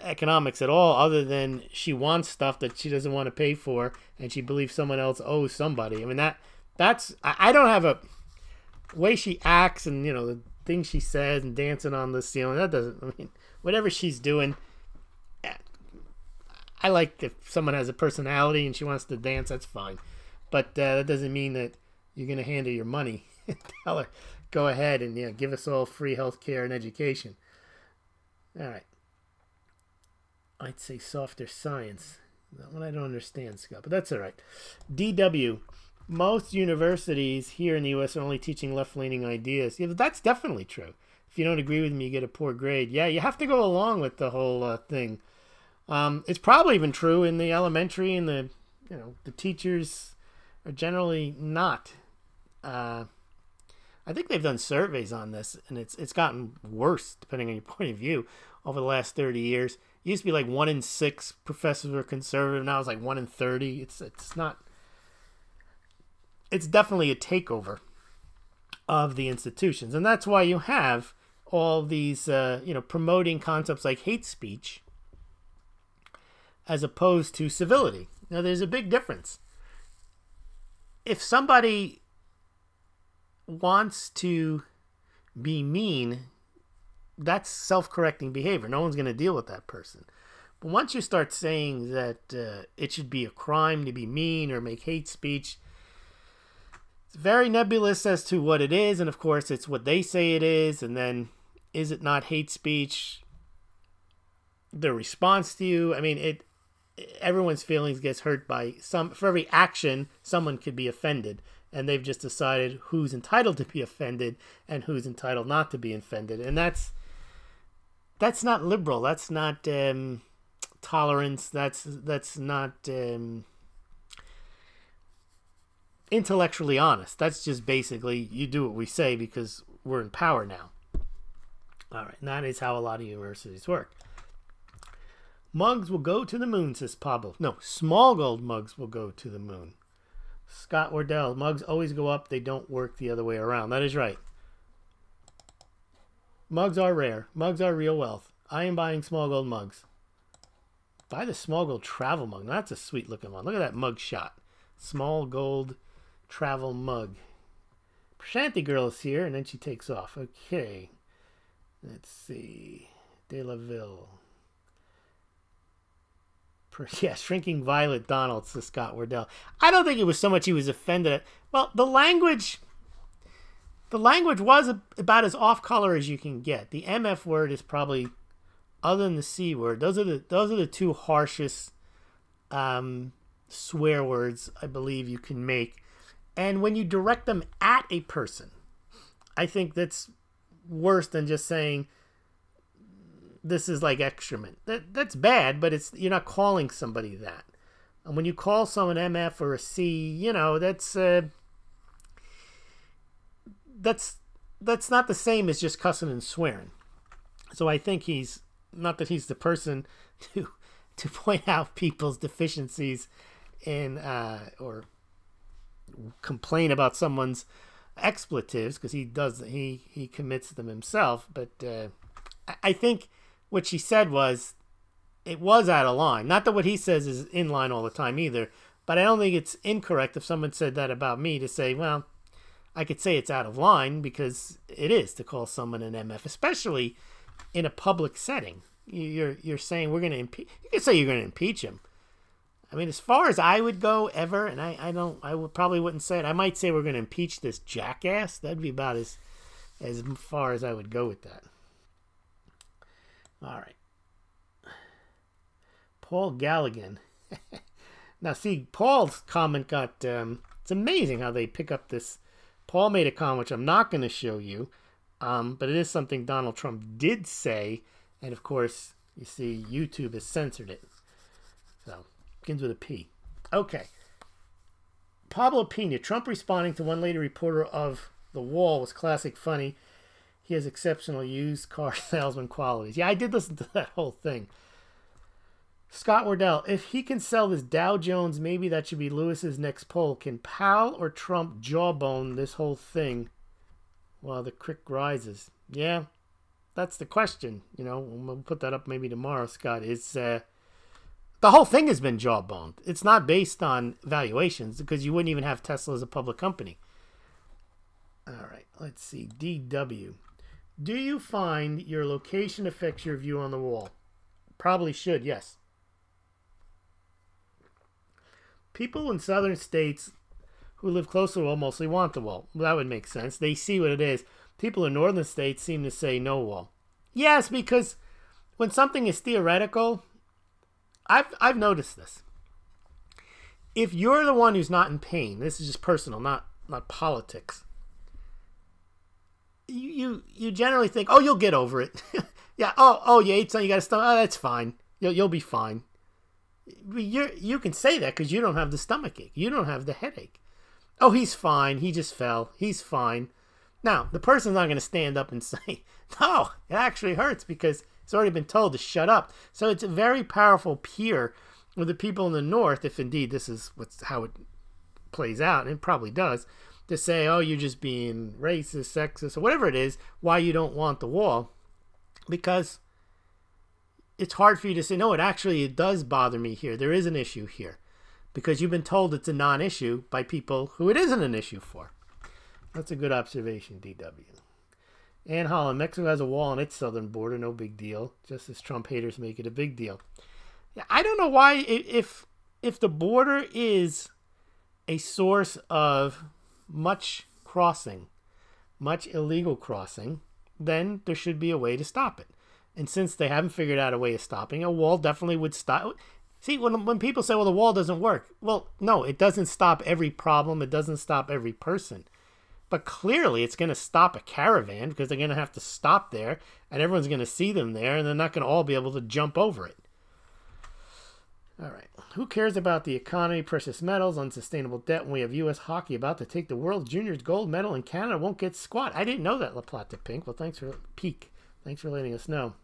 economics at all, other than she wants stuff that she doesn't want to pay for, and she believes someone else owes somebody. I mean, that's I don't have a way she acts, and the things she says and dancing on the ceiling. That doesn't. I mean, whatever she's doing, I like if someone has a personality and she wants to dance. That's fine, but that doesn't mean that you're gonna hand her your money and tell her go ahead and give us all free health care and education. All right. I'd say softer science. That one I don't understand, Scott, but that's all right. DW. Most universities here in the U.S. are only teaching left-leaning ideas. Yeah, that's definitely true. If you don't agree with me, you get a poor grade. Yeah, you have to go along with the whole thing. It's probably even true in the elementary, and the teachers are generally not. I think they've done surveys on this, and it's gotten worse depending on your point of view over the last 30 years. It used to be like 1 in 6 professors were conservative. Now it's like 1 in 30. It's not. It's definitely a takeover of the institutions, and that's why you have all these promoting concepts like hate speech as opposed to civility. Now, there's a big difference. If somebody wants to be mean, that's self-correcting behavior. No one's going to deal with that person. But once you start saying that it should be a crime to be mean or make hate speech, it's very nebulous as to what it is. And of course, it's what they say it is. And then, is it not hate speech? The response to you, I mean, everyone's feelings gets hurt by for every action, someone could be offended. And they've just decided who's entitled to be offended and who's entitled not to be offended. And that's not liberal. That's not tolerance. That's not intellectually honest. That's just basically you do what we say because we're in power now. All right, and that is how a lot of universities work. Mugs will go to the moon, says Pablo. No, Smaulgld mugs will go to the moon. Scott Wardell, mugs always go up. They don't work the other way around. That is right. Mugs are rare. Mugs are real wealth. I am buying Smaulgld mugs. Buy the Smaulgld travel mug. Now, that's a sweet looking one. Look at that mug shot. Smaulgld travel mug. Prashanti girl is here, and then she takes off. Okay. Let's see. De La Ville. Yeah, shrinking Violet Donald, says Scott Wardell. I don't think it was so much he was offended at. Well, the language was about as off color as you can get. The MF word is probably, other than the C word, those are the two harshest swear words I believe you can make. And when you direct them at a person, I think that's worse than just saying this is like excrement. That's bad, but you're not calling somebody that. And when you call someone MF or a C, that's not the same as just cussing and swearing. So I think he's not that he's the person to point out people's deficiencies in or complain about someone's expletives, because he commits them himself. But I think what she said it was out of line. Not that what he says is in line all the time either, but I don't think it's incorrect if someone said that about me to say, well, I could say it's out of line, because it is to call someone an MF, especially in a public setting. You're saying we're going to impeach. You could say you're going to impeach him. I mean, as far as I would go ever, and probably wouldn't say it. I might say we're going to impeach this jackass. That'd be about as far as I would go with that. All right. Paul Galligan. Now, see, Paul's comment got... it's amazing how they pick up this. Paul made a comment, which I'm not going to show you, but it is something Donald Trump did say, and of course, you see, YouTube has censored it. So, begins with a P. Okay. Pablo Pena. Trump responding to one lady reporter of The Wall was classic funny. He has exceptional used car salesman qualities. Yeah, I did listen to that whole thing. Scott Wardell, if he can sell this Dow Jones, maybe that should be Lewis's next poll. Can Powell or Trump jawbone this whole thing while the crick rises? Yeah, That's the question. You know, we'll put that up maybe tomorrow, Scott. Is the whole thing has been jawboned. It's not based on valuations because you wouldn't even have Tesla as a public company. All right, let's see. DW. Do you find your location affects your view on the wall? Probably should, yes. People in southern states who live close to the wall mostly want the wall. Well, that would make sense. They see what it is. People in northern states seem to say no wall. Yes, because when something is theoretical, I've noticed this. If you're the one who's not in pain, this is just personal, not politics. You generally think, oh, you'll get over it. Yeah. Oh, you ate something, you got a stomach. Oh, that's fine. You'll be fine. You can say that because you don't have the stomach ache. You don't have the headache. Oh, he's fine. He just fell. He's fine. Now, the person's not going to stand up and say, no, it actually hurts because it's already been told to shut up. So it's a very powerful peer with the people in the North, if indeed this is how it plays out, and it probably does, to say, oh, you're just being racist, sexist, or whatever it is, why you don't want the wall. Because it's hard for you to say, no, it does bother me here. There is an issue here. Because you've been told it's a non-issue by people who it isn't an issue for. That's a good observation, DW. Ann Holland, Mexico has a wall on its southern border, no big deal. Just as Trump haters make it a big deal. Yeah, I don't know why, if the border is a source of much crossing, much illegal crossing, then there should be a way to stop it. And since they haven't figured out a way of stopping, a wall definitely would stop. See, when people say, well, the wall doesn't work. Well, no, it doesn't stop every problem. It doesn't stop every person. But clearly it's going to stop a caravan because they're going to have to stop there and everyone's going to see them there and they're not going to all be able to jump over it. All right. Who cares about the economy, precious metals, unsustainable debt when we have U.S. hockey about to take the World Juniors gold medal and Canada won't get squat? I didn't know that, La Plata Pink. Well, thanks for letting us know.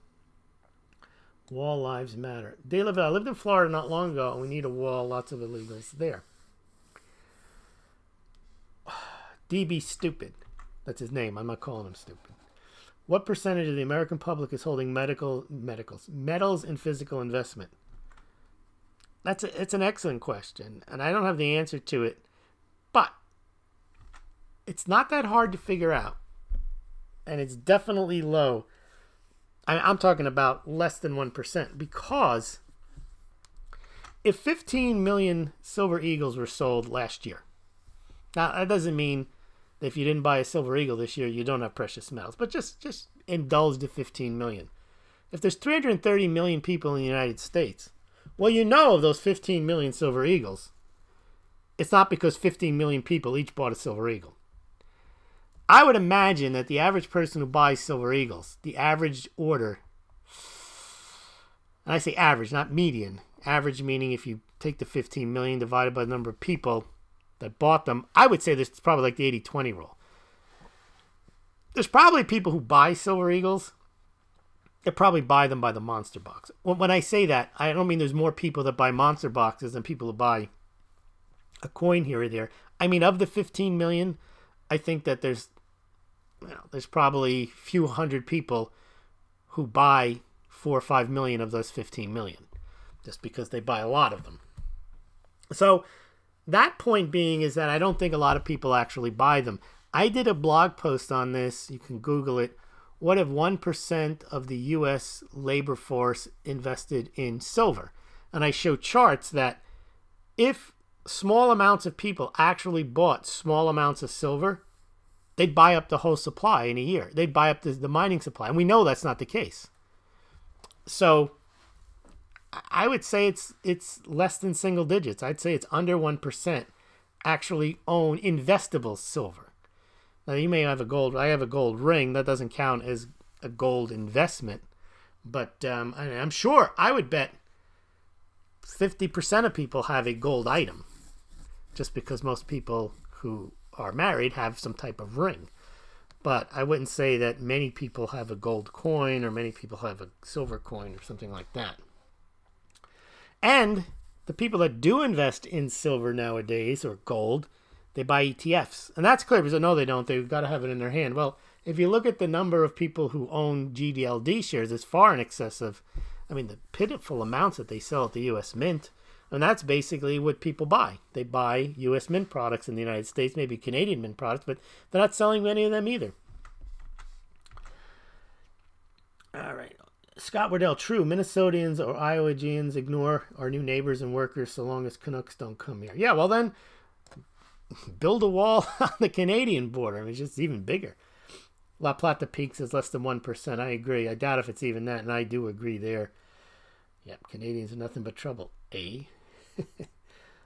Wall lives matter. I lived in Florida not long ago, and we need a wall. Lots of illegals there. DB Stupid. That's his name. I'm not calling him stupid. What percentage of the American public is holding metals in physical investment? It's an excellent question, and I don't have the answer to it, but it's not that hard to figure out, and it's definitely low. I'm talking about less than 1%, because if 15 million Silver Eagles were sold last year, now that doesn't mean that if you didn't buy a Silver Eagle this year, you don't have precious metals, but just indulge the 15 million. If there's 330 million people in the United States, well, you know of those 15 million Silver Eagles, it's not because 15 million people each bought a Silver Eagle. I would imagine that the average person who buys Silver Eagles, the average order, and I say average, not median. Average meaning if you take the 15 million divided by the number of people that bought them, I would say this is probably like the 80-20 rule. There's probably people who buy Silver Eagles. They probably buy them by the monster box. When I say that, I don't mean there's more people that buy monster boxes than people who buy a coin here or there. I mean, of the 15 million, I think that there's probably a few hundred people who buy 4 or 5 million of those 15 million, just because they buy a lot of them. So that point being is that I don't think a lot of people actually buy them. I did a blog post on this. You can Google it. What if 1% of the U.S. labor force invested in silver? And I show charts that if small amounts of people actually bought small amounts of silver, they'd buy up the whole supply in a year. They'd buy up the mining supply. And we know that's not the case. So I would say it's less than single digits. I'd say it's under 1% actually own investable silver. Now, you may have I have a gold ring. That doesn't count as a gold investment. But I'm sure, I would bet 50% of people have a gold item. Just because most people who are married have some type of ring. But I wouldn't say that many people have a gold coin or many people have a silver coin or something like that. And the people that do invest in silver nowadays or gold, they buy ETFs. And that's clear because no, they don't. They've got to have it in their hand. Well, if you look at the number of people who own GDLD shares, it's far in excess of, I mean, the pitiful amounts that they sell at the U.S. Mint. And that's basically what people buy. They buy U.S. Mint products in the United States, maybe Canadian Mint products, but they're not selling many of them either. All right. Scott Wardell, true. Minnesotans or Iowagians ignore our new neighbors and workers so long as Canucks don't come here. Yeah, well then, build a wall on the Canadian border. I mean, it's just even bigger. La Plata Peaks is less than 1%. I agree. I doubt if it's even that, and I do agree there. Yep, Canadians are nothing but trouble. Eh?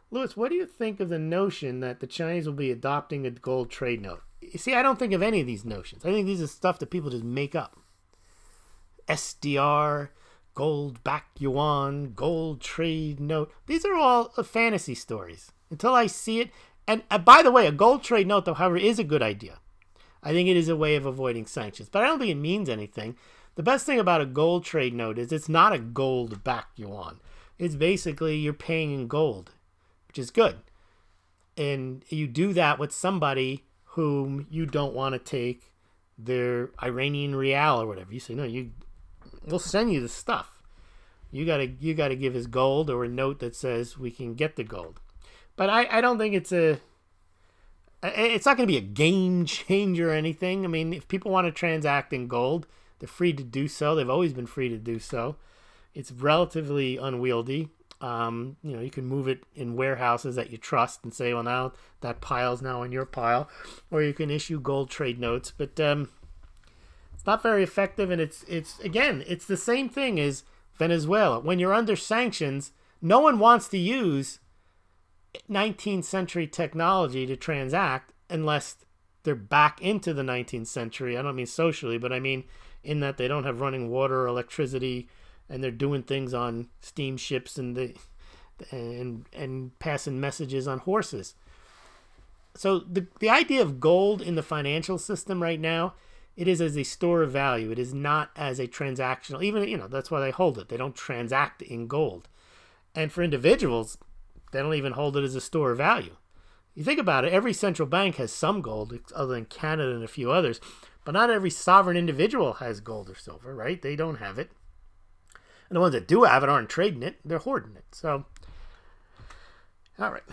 Lewis, what do you think of the notion that the Chinese will be adopting a gold trade note? You see, I don't think of any of these notions. I think these are stuff that people just make up. SDR, gold back yuan, gold trade note. These are all fantasy stories until I see it. And by the way, a gold trade note, though, however, is a good idea. I think it is a way of avoiding sanctions, but I don't think it means anything. The best thing about a gold trade note is it's not a gold back yuan. It's basically you're paying in gold, which is good. And you do that with somebody whom you don't want to take their Iranian rial or whatever. You say, no, we'll send you the stuff. You gotta give us gold or a note that says we can get the gold. But I don't think it's not going to be a game changer or anything. I mean, if people want to transact in gold, they're free to do so. They've always been free to do so. It's relatively unwieldy. You can move it in warehouses that you trust and say, well, now that pile's now in your pile. Or you can issue gold trade notes. But it's not very effective. And it's the same thing as Venezuela. When you're under sanctions, no one wants to use 19th century technology to transact unless they're back into the 19th century. I don't mean socially, but I mean in that they don't have running water or electricity, and they're doing things on steamships and passing messages on horses. So the idea of gold in the financial system right now, it is as a store of value. It is not as a transactional. Even, that's why they hold it. They don't transact in gold. And for individuals, they don't even hold it as a store of value. You think about it, every central bank has some gold, other than Canada and a few others, but not every sovereign individual has gold or silver, right? They don't have it. And the ones that do have it aren't trading it, they're hoarding it. So, all right.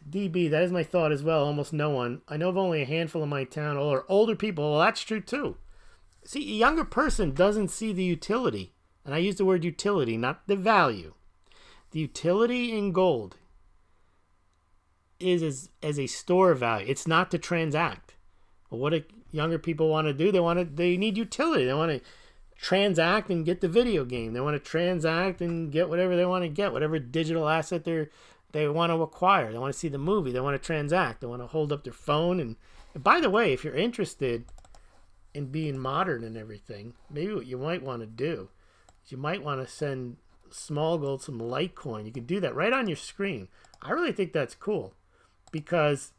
DB, that is my thought as well. Almost no one. I know of only a handful in my town. All are older people. Well, that's true too. See, a younger person doesn't see the utility. And I use the word utility, not the value. The utility in gold is as a store of value. It's not to transact. Well, what do younger people want to do? They need utility. They want to transact and get the video game. They want to transact and get whatever they want to get, whatever digital asset they want to acquire. They want to see the movie. They want to transact. They want to hold up their phone. And by the way, if you're interested in being modern and everything, maybe what you might want to do is you might want to send Smaulgld some Litecoin. You can do that right on your screen. I really think that's cool because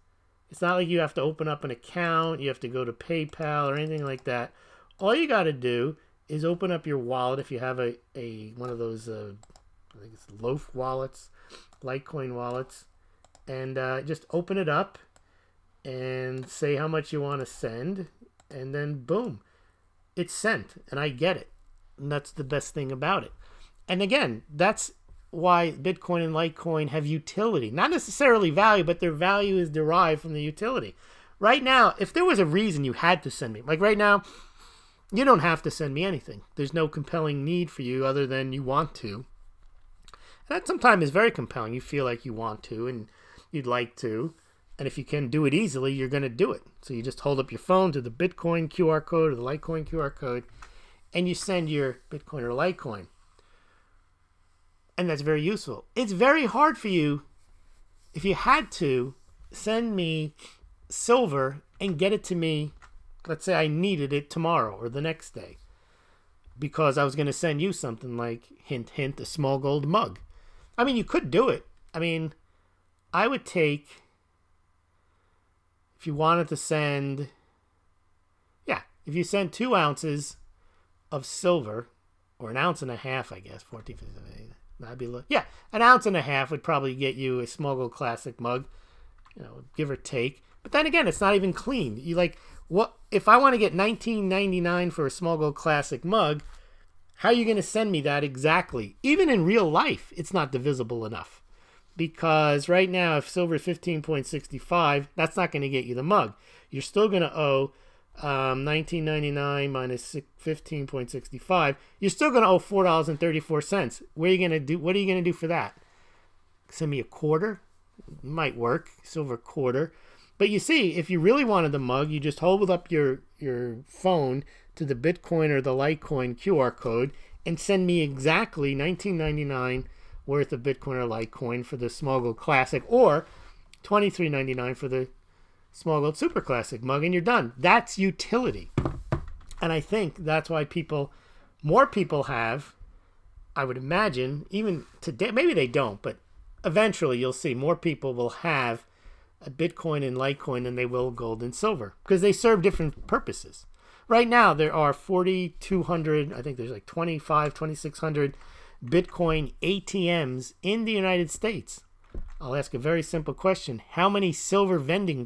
it's not like you have to open up an account, you have to go to PayPal or anything like that. All you got to do is open up your wallet if you have a one of those I think it's loaf wallets, Litecoin wallets, and just open it up and say how much you want to send, and then boom, it's sent, and I get it. And that's the best thing about it. And again, that's why Bitcoin and Litecoin have utility. Not necessarily value, but their value is derived from the utility. Right now, if there was a reason you had to send me, like right now, you don't have to send me anything. There's no compelling need for you other than you want to. And that sometimes is very compelling. You feel like you want to and you'd like to. And if you can do it easily, you're going to do it. So you just hold up your phone to the Bitcoin QR code or the Litecoin QR code, and you send your Bitcoin or Litecoin. And that's very useful. It's very hard for you, if you had to, send me silver and get it to me, let's say I needed it tomorrow or the next day, because I was going to send you something like, hint, hint, a Smaulgld mug. I mean, you could do it. I mean, I would take, if you wanted to send, if you send 2 ounces of silver, or an ounce and a half, I guess, 14, 15, that'd be an ounce and a half would probably get you a Smaulgld Classic mug, give or take. But then again, it's not even clean. What if I want to get $19.99 for a Smaulgld Classic mug? How are you going to send me that exactly? Even in real life, it's not divisible enough. Because right now, if silver is 15.65, that's not going to get you the mug. You're still going to owe $19.99 minus 15.65. You're still going to owe $4.34. What are you going to do for that? Send me a quarter? Might work. Silver quarter. But you see, if you really wanted the mug, you just hold up your phone to the Bitcoin or the Litecoin QR code and send me exactly $19.99 worth of Bitcoin or Litecoin for the Smaulgld Classic, or $23.99 for the Smaulgld Super Classic mug, and you're done. That's utility. And I think that's why more people have, I would imagine, even today, maybe they don't, but eventually you'll see more people will have a Bitcoin and Litecoin than they will gold and silver, because they serve different purposes. Right now, there are 4,200, I think there's like 2,600 Bitcoin ATMs in the United States. I'll ask a very simple question. How many silver vending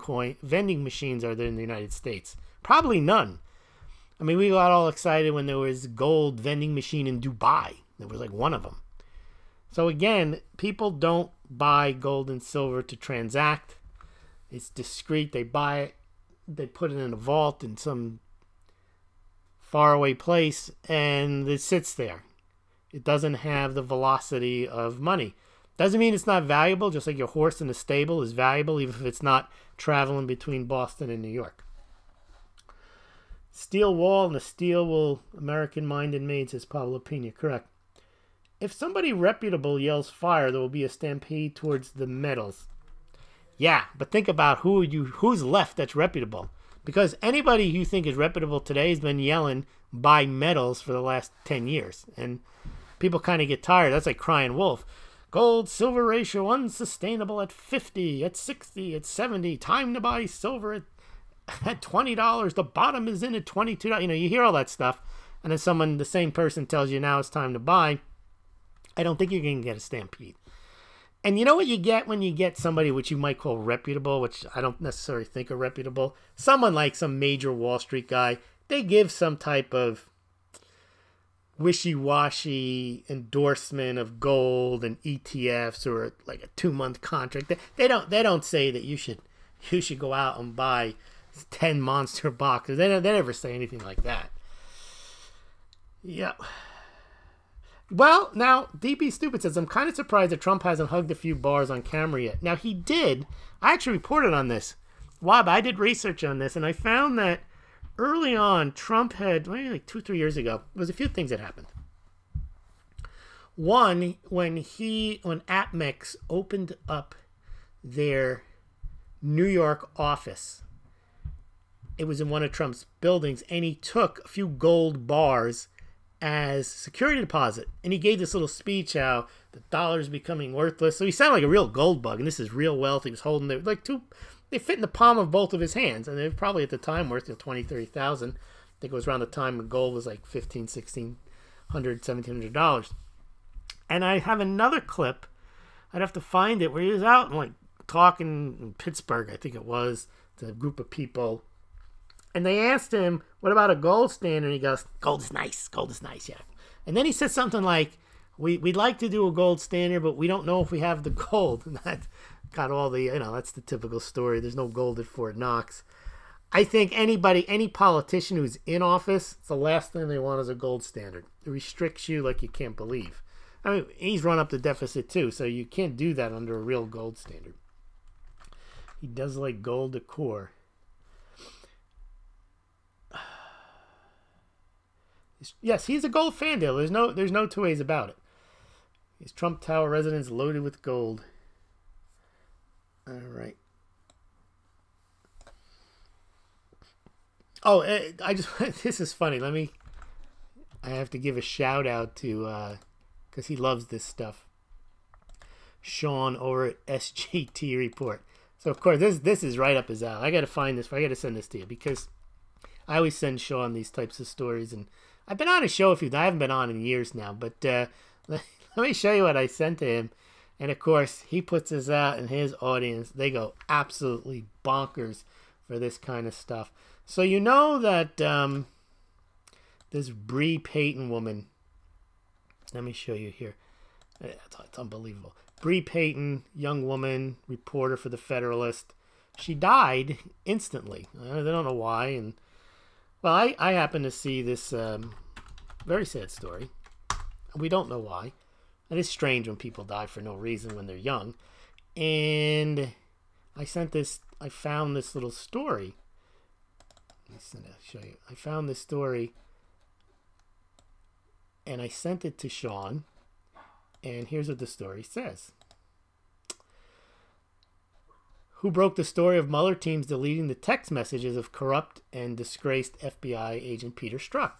machines are there in the United States? Probably none. I mean, we got all excited when there was gold vending machine in Dubai. There was like one of them. So again, people don't buy gold and silver to transact. It's discreet. They buy it, they put it in a vault in some faraway place, and it sits there. It doesn't have the velocity of money. Doesn't mean it's not valuable, just like your horse in a stable is valuable, even if it's not traveling between Boston and New York. Steel wall and the steel will American mind and made, says Pablo Pena. Correct. If somebody reputable yells fire, there will be a stampede towards the metals. Yeah, but think about who's left that's reputable. Because anybody you think is reputable today has been yelling buy metals for the last 10 years. And people kind of get tired. That's like crying wolf. Gold silver ratio unsustainable at 50, at 60, at 70. Time to buy silver at $20. The bottom is in at $22. You know, you hear all that stuff. And then the same person tells you now it's time to buy. I don't think you're going to get a stampede. And you know what you get when you get somebody which you might call reputable, which I don't necessarily think are reputable? Someone like some major Wall Street guy. They give some type of wishy-washy endorsement of gold and ETFs, or like a 2-month contract. They don't say that you should go out and buy 10 monster boxes. They never say anything like that. Yeah. Well, now, DB Stupid says, I'm kind of surprised that Trump hasn't hugged a few bars on camera yet. Now, he did. I actually reported on this. But I did research on this, and I found that early on, Trump had, maybe like 2-3 years ago, there was a few things that happened. One, when APMEX opened up their New York office, it was in one of Trump's buildings, and he took a few gold bars as security deposit, and he gave this little speech how the dollar's becoming worthless. So he sounded like a real gold bug, and this is real wealth. He was holding it like they fit in the palm of both of his hands, and they were probably at the time worth $20,000, $30,000. I think it was around the time when gold was like $1,500, $1,600, $1,700. And I have another clip. I'd have to find it, where he was out and like talking in Pittsburgh, I think it was, to a group of people. And they asked him, what about a gold standard? And he goes, gold is nice, yeah. And then he said something like, we'd like to do a gold standard, but we don't know if we have the gold. And that got all the, that's the typical story. There's no gold at Fort Knox. I think any politician who's in office, the last thing they want is a gold standard. It restricts you like you can't believe. I mean, he's run up the deficit too, so you can't do that under a real gold standard. He does like gold decor. Yes, he's a gold fan deal. There's no two ways about it. His Trump Tower residence loaded with gold. All right. Oh, this is funny. I have to give a shout out to, because he loves this stuff, Sean over at SGT Report. So of course this is right up his alley. I got to find this. I got to send this to you, because I always send Sean these types of stories, and I've been on a show a few. I haven't been on in years now, but let me show you what I sent to him. And of course, he puts this out, and his audience, they go absolutely bonkers for this kind of stuff. So you know that this Bree Payton woman, let me show you here. It's unbelievable. Bree Payton, young woman, reporter for The Federalist. She died instantly. They don't know why. And well, I happened to see this very sad story. We don't know why. And it's strange when people die for no reason when they're young. And I found this little story. Let me show you. I found this story and I sent it to Sean. And here's what the story says. Who broke the story of Mueller teams deleting the text messages of corrupt and disgraced FBI agent Peter Strzok?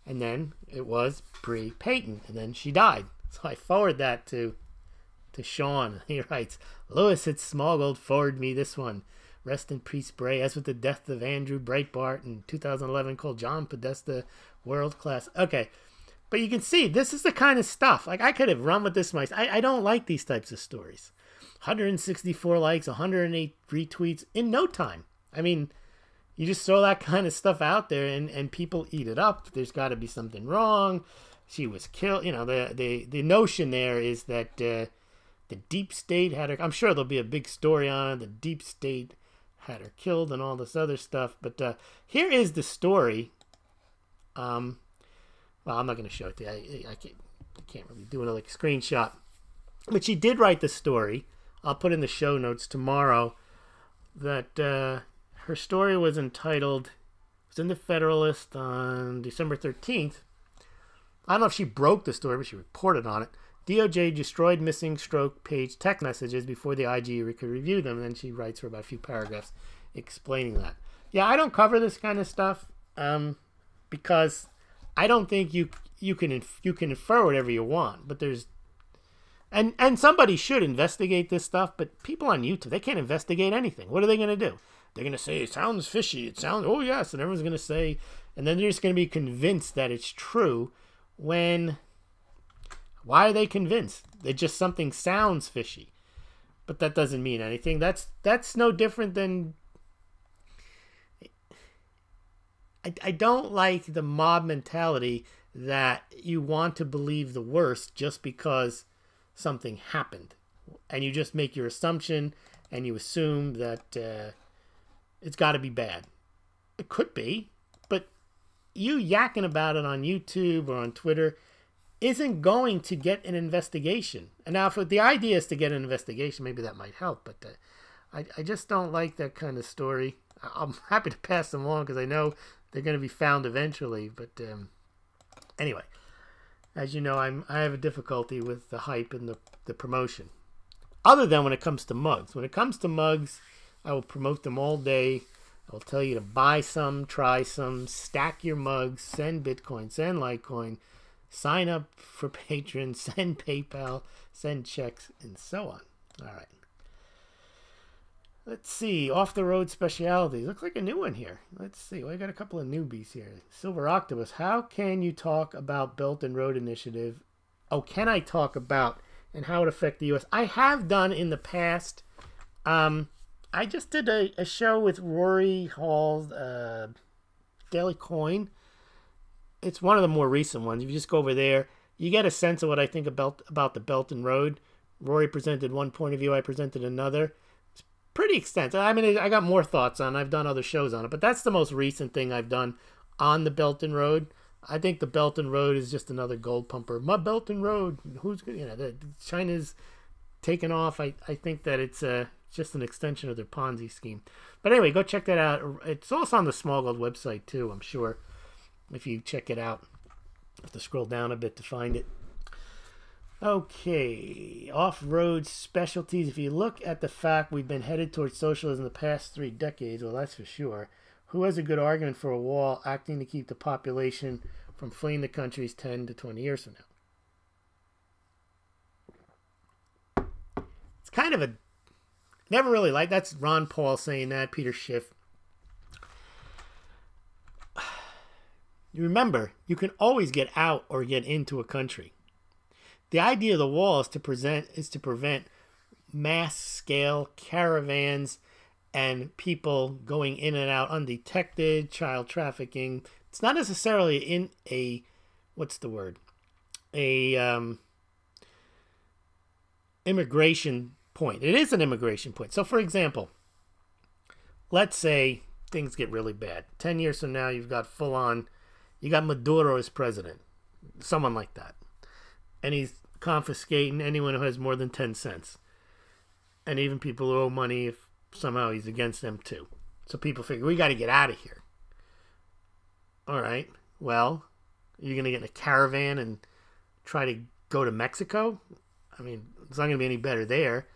And then it was Bree Payton, and then she died. So I forward that to Sean. He writes, Lewis at Smaulgld forwarded me this one. Rest in peace, Bray. As with the death of Andrew Breitbart in 2011 called John Podesta world class. Okay. But you can see, this is the kind of stuff. Like, I could have run with this myself. I don't like these types of stories. 164 likes, 108 retweets in no time. I mean, you just throw that kind of stuff out there and people eat it up. There's got to be something wrong. She was killed. You know, the notion there is that the deep state had her. I'm sure there'll be a big story on it. The deep state had her killed and all this other stuff. But here is the story. Well, I'm not going to show it to you. I can't really do another screenshot. But she did write the story. I'll put in the show notes tomorrow. That her story was entitled, it was in the Federalist on December 13th. I don't know if she broke the story, but she reported on it. DOJ destroyed missing stroke page text messages before the IG could review them. And then she writes for about a few paragraphs explaining that. Yeah, I don't cover this kind of stuff because I don't think you can infer whatever you want, but there's and somebody should investigate this stuff. But people on YouTube, they can't investigate anything. What are they going to do? They're going to say it sounds fishy. It sounds oh yes, and everyone's going to say, and then they're just going to be convinced that it's true. When why are they convinced? It just something sounds fishy, but that doesn't mean anything. That's no different than. I don't like the mob mentality that you want to believe the worst just because something happened. And you just make your assumption and you assume that it's got to be bad. It could be, but you yakking about it on YouTube or on Twitter isn't going to get an investigation. And now if the idea is to get an investigation, maybe that might help. But I just don't like that kind of story. I'm happy to pass them along because I know they're going to be found eventually. But anyway, as you know, I have a difficulty with the hype and the promotion. Other than when it comes to mugs. When it comes to mugs, I will promote them all day. I will tell you to buy some, try some, stack your mugs, send Bitcoin, send Litecoin, sign up for Patreon, send PayPal, send checks, and so on. All right. Let's see. Off the road specialities. Looks like a new one here. Let's see. Well, I got a couple of newbies here. Silver Octopus. How can you talk about Belt and Road Initiative? Oh, can I talk about and how it affect the U.S.? I have done in the past. I just did a show with Rory Hall's Daily Coin. It's one of the more recent ones. If you just go over there, you get a sense of what I think about the Belt and Road. Rory presented one point of view. I presented another. Pretty extensive. I mean, I got more thoughts on it. I've done other shows on it, but that's the most recent thing I've done on the Belt and Road. I think the Belt and Road is just another gold pumper. My Belt and Road. Who's China's taken off. I think that it's just an extension of their Ponzi scheme. But anyway, go check that out. It's also on the Smaulgld website too, I'm sure. If you check it out, you have to scroll down a bit to find it. Okay, off-road specialties. If you look at the fact we've been headed towards socialism the past 3 decades, well, that's for sure. Who has a good argument for a wall acting to keep the population from fleeing the countries 10 to 20 years from now? It's kind of a... Never really liked... That's Ron Paul saying that, Peter Schiff. You remember, you can always get out or get into a country. The idea of the wall is to prevent mass scale caravans and people going in and out undetected, child trafficking. It's not necessarily in a, what's the word? Immigration point. It is an immigration point. So, for example, let's say things get really bad. 10 years from now, you've got you got Maduro as president. Someone like that. And he's confiscating anyone who has more than 10 cents. And even people who owe money if somehow he's against them too. So people figure, we got to get out of here. All right. Well, you're going to get in a caravan and try to go to Mexico? I mean, it's not going to be any better there.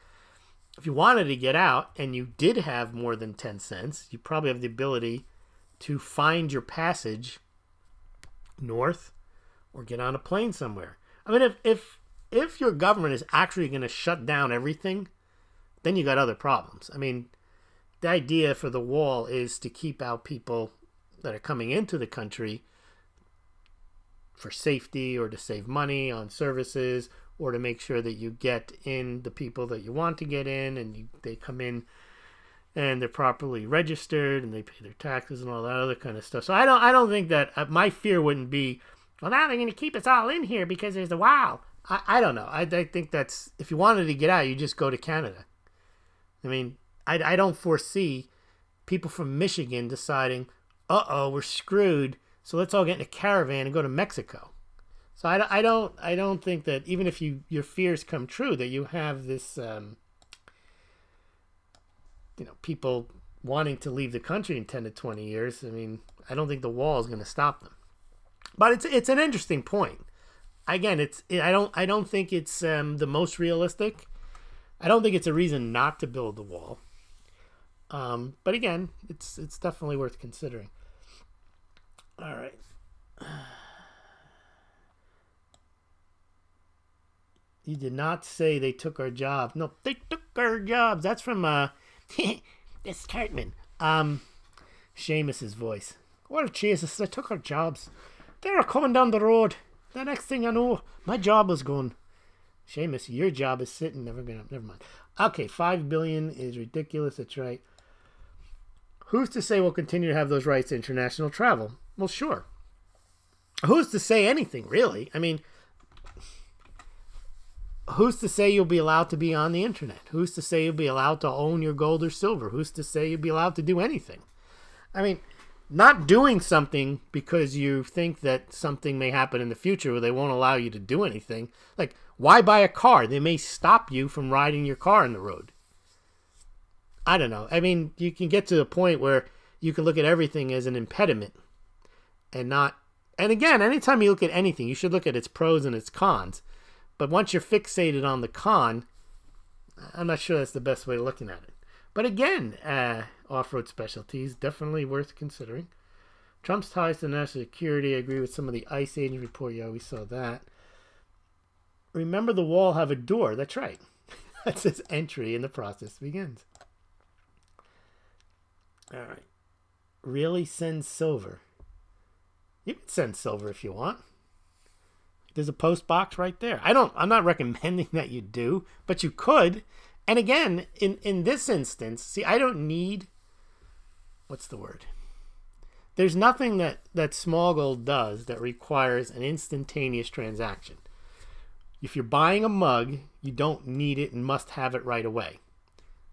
If you wanted to get out and you did have more than 10 cents, you probably have the ability to find your passage north or get on a plane somewhere. I mean, if your government is actually going to shut down everything, then you got other problems. I mean, the idea for the wall is to keep out people that are coming into the country for safety or to save money on services or to make sure that you get in the people that you want to get in and they come in and they're properly registered and they pay their taxes and all that other kind of stuff. So I don't think that my fear wouldn't be, well, now they're going to keep us all in here because there's a wall. I don't know. I think that's, if you wanted to get out, you just go to Canada. I mean, I don't foresee people from Michigan deciding, uh-oh, we're screwed, so let's all get in a caravan and go to Mexico. So I don't think that even if your fears come true, that you have this, people wanting to leave the country in 10 to 20 years. I mean, I don't think the wall is going to stop them. But it's an interesting point. Again, I don't think it's the most realistic. I don't think it's a reason not to build the wall. But again, it's definitely worth considering. All right. You did not say they took our jobs. No, they took our jobs. That's from this Cartman. Seamus's voice. Well, Jesus, they took our jobs. They were coming down the road. The next thing I know, my job was gone. Seamus, your job is sitting. Never mind. Okay, 5 billion is ridiculous. That's right. Who's to say we'll continue to have those rights to international travel? Well, sure. Who's to say anything, really? I mean, who's to say you'll be allowed to be on the internet? Who's to say you'll be allowed to own your gold or silver? Who's to say you'll be allowed to do anything? I mean, not doing something because you think that something may happen in the future where they won't allow you to do anything. Like, why buy a car? They may stop you from riding your car on the road. I don't know. I mean, you can get to a point where you can look at everything as an impediment and not... And again, anytime you look at anything, you should look at its pros and its cons. But once you're fixated on the con, I'm not sure that's the best way of looking at it. But again, off-road specialties, definitely worth considering. Trump's ties to national security. I agree with some of the ICE agent report. Yeah, we saw that. Remember, the wall have a door. That's right. That says entry and the process begins. All right. Really send silver. You can send silver if you want. There's a post box right there. I'm not recommending that you do, but you could. And again, in this instance, see, I don't need, what's the word? There's nothing that Smaulgld does that requires an instantaneous transaction. If you're buying a mug, you don't need it and must have it right away.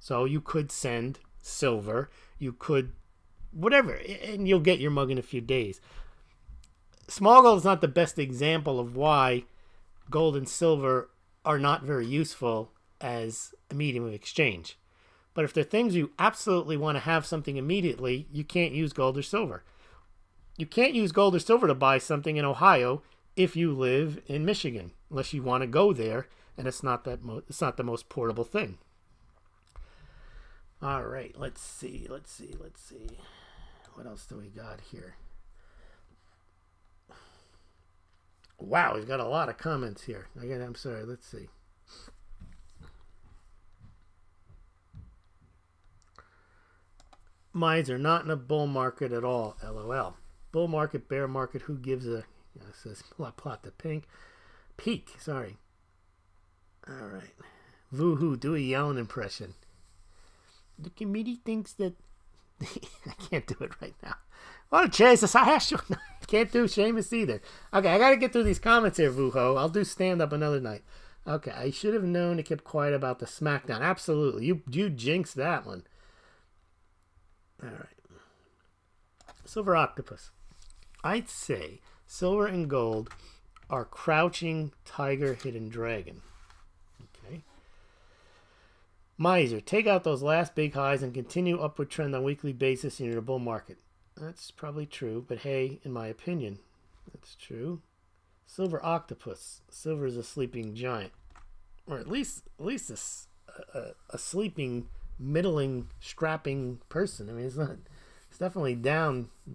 So you could send silver, you could, whatever, and you'll get your mug in a few days. Smaulgld is not the best example of why gold and silver are not very useful as a medium of exchange. But if there are things you absolutely want to have something immediately, you can't use gold or silver. You can't use gold or silver to buy something in Ohio if you live in Michigan, unless you want to go there, and it's not the most portable thing. All right, let's see. What else do we got here? Wow, we've got a lot of comments here. Again, I'm sorry. Let's see. Mines are not in a bull market at all. LOL. Bull market, bear market. Who gives a? It says plot the pink. Peak. Sorry. All right. Woohoo! Do a yelling impression. the committee thinks that I can't do it right now. Well, Jesus, I can't do Seamus either. Okay, I got to get through these comments here, Vuho. I'll do stand-up another night. Okay, I should have known to keep quiet about the SmackDown. Absolutely. You jinxed that one. All right. Silver Octopus. I'd say silver and gold are crouching tiger, hidden dragon. Okay. Miser. Take out those last big highs and continue upward trend on a weekly basis in your bull market. That's probably true, but hey, in my opinion, that's true. Silver Octopus. Silver is a sleeping giant. Or at least a sleeping, middling, strapping person. I mean, it's definitely down a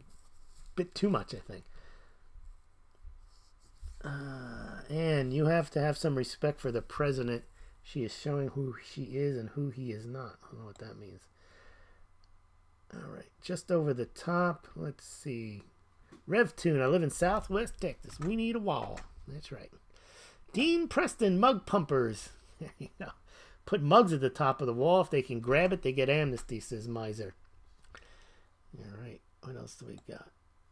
bit too much, I think. And you have to have some respect for the president. She is showing who she is and who he is not. I don't know what that means. All right, just over the top. Let's see. RevTune. I live in Southwest Texas. We need a wall. That's right. Dean Preston, mug pumpers. There you go. Put mugs at the top of the wall. If they can grab it, they get amnesty, says Miser. All right. What else do we got?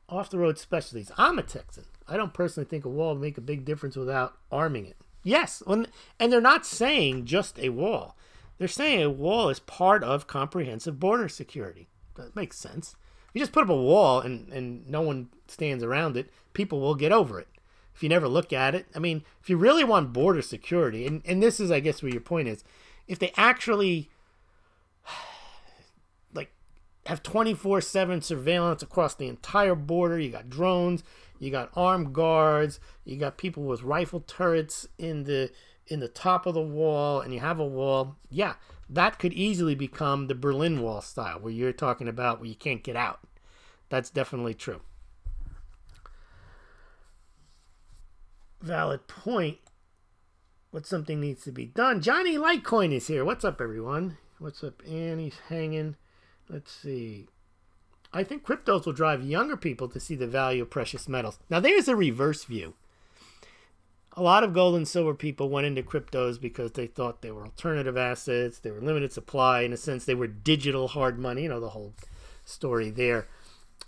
Off the road specialties. I'm a Texan. I don't personally think a wall would make a big difference without arming it. Yes. And they're not saying just a wall. They're saying a wall is part of comprehensive border security. That makes sense. You just put up a wall and no one stands around it, people will get over it. If you never look at it, I mean, if you really want border security, and this is, I guess, where your point is, if they actually like have 24/7 surveillance across the entire border, you got drones, you got armed guards, you got people with rifle turrets in the top of the wall, and you have a wall, yeah, that could easily become the Berlin Wall style, where you're talking about where you can't get out. That's definitely true. Valid point. But something needs to be done. Johnny Litecoin is here. What's up, everyone? What's up, Annie's hanging. Let's see. I think cryptos will drive younger people to see the value of precious metals. Now, there's a reverse view. A lot of gold and silver people went into cryptos because they thought they were alternative assets. They were limited supply. In a sense, they were digital hard money. You know, the whole story there.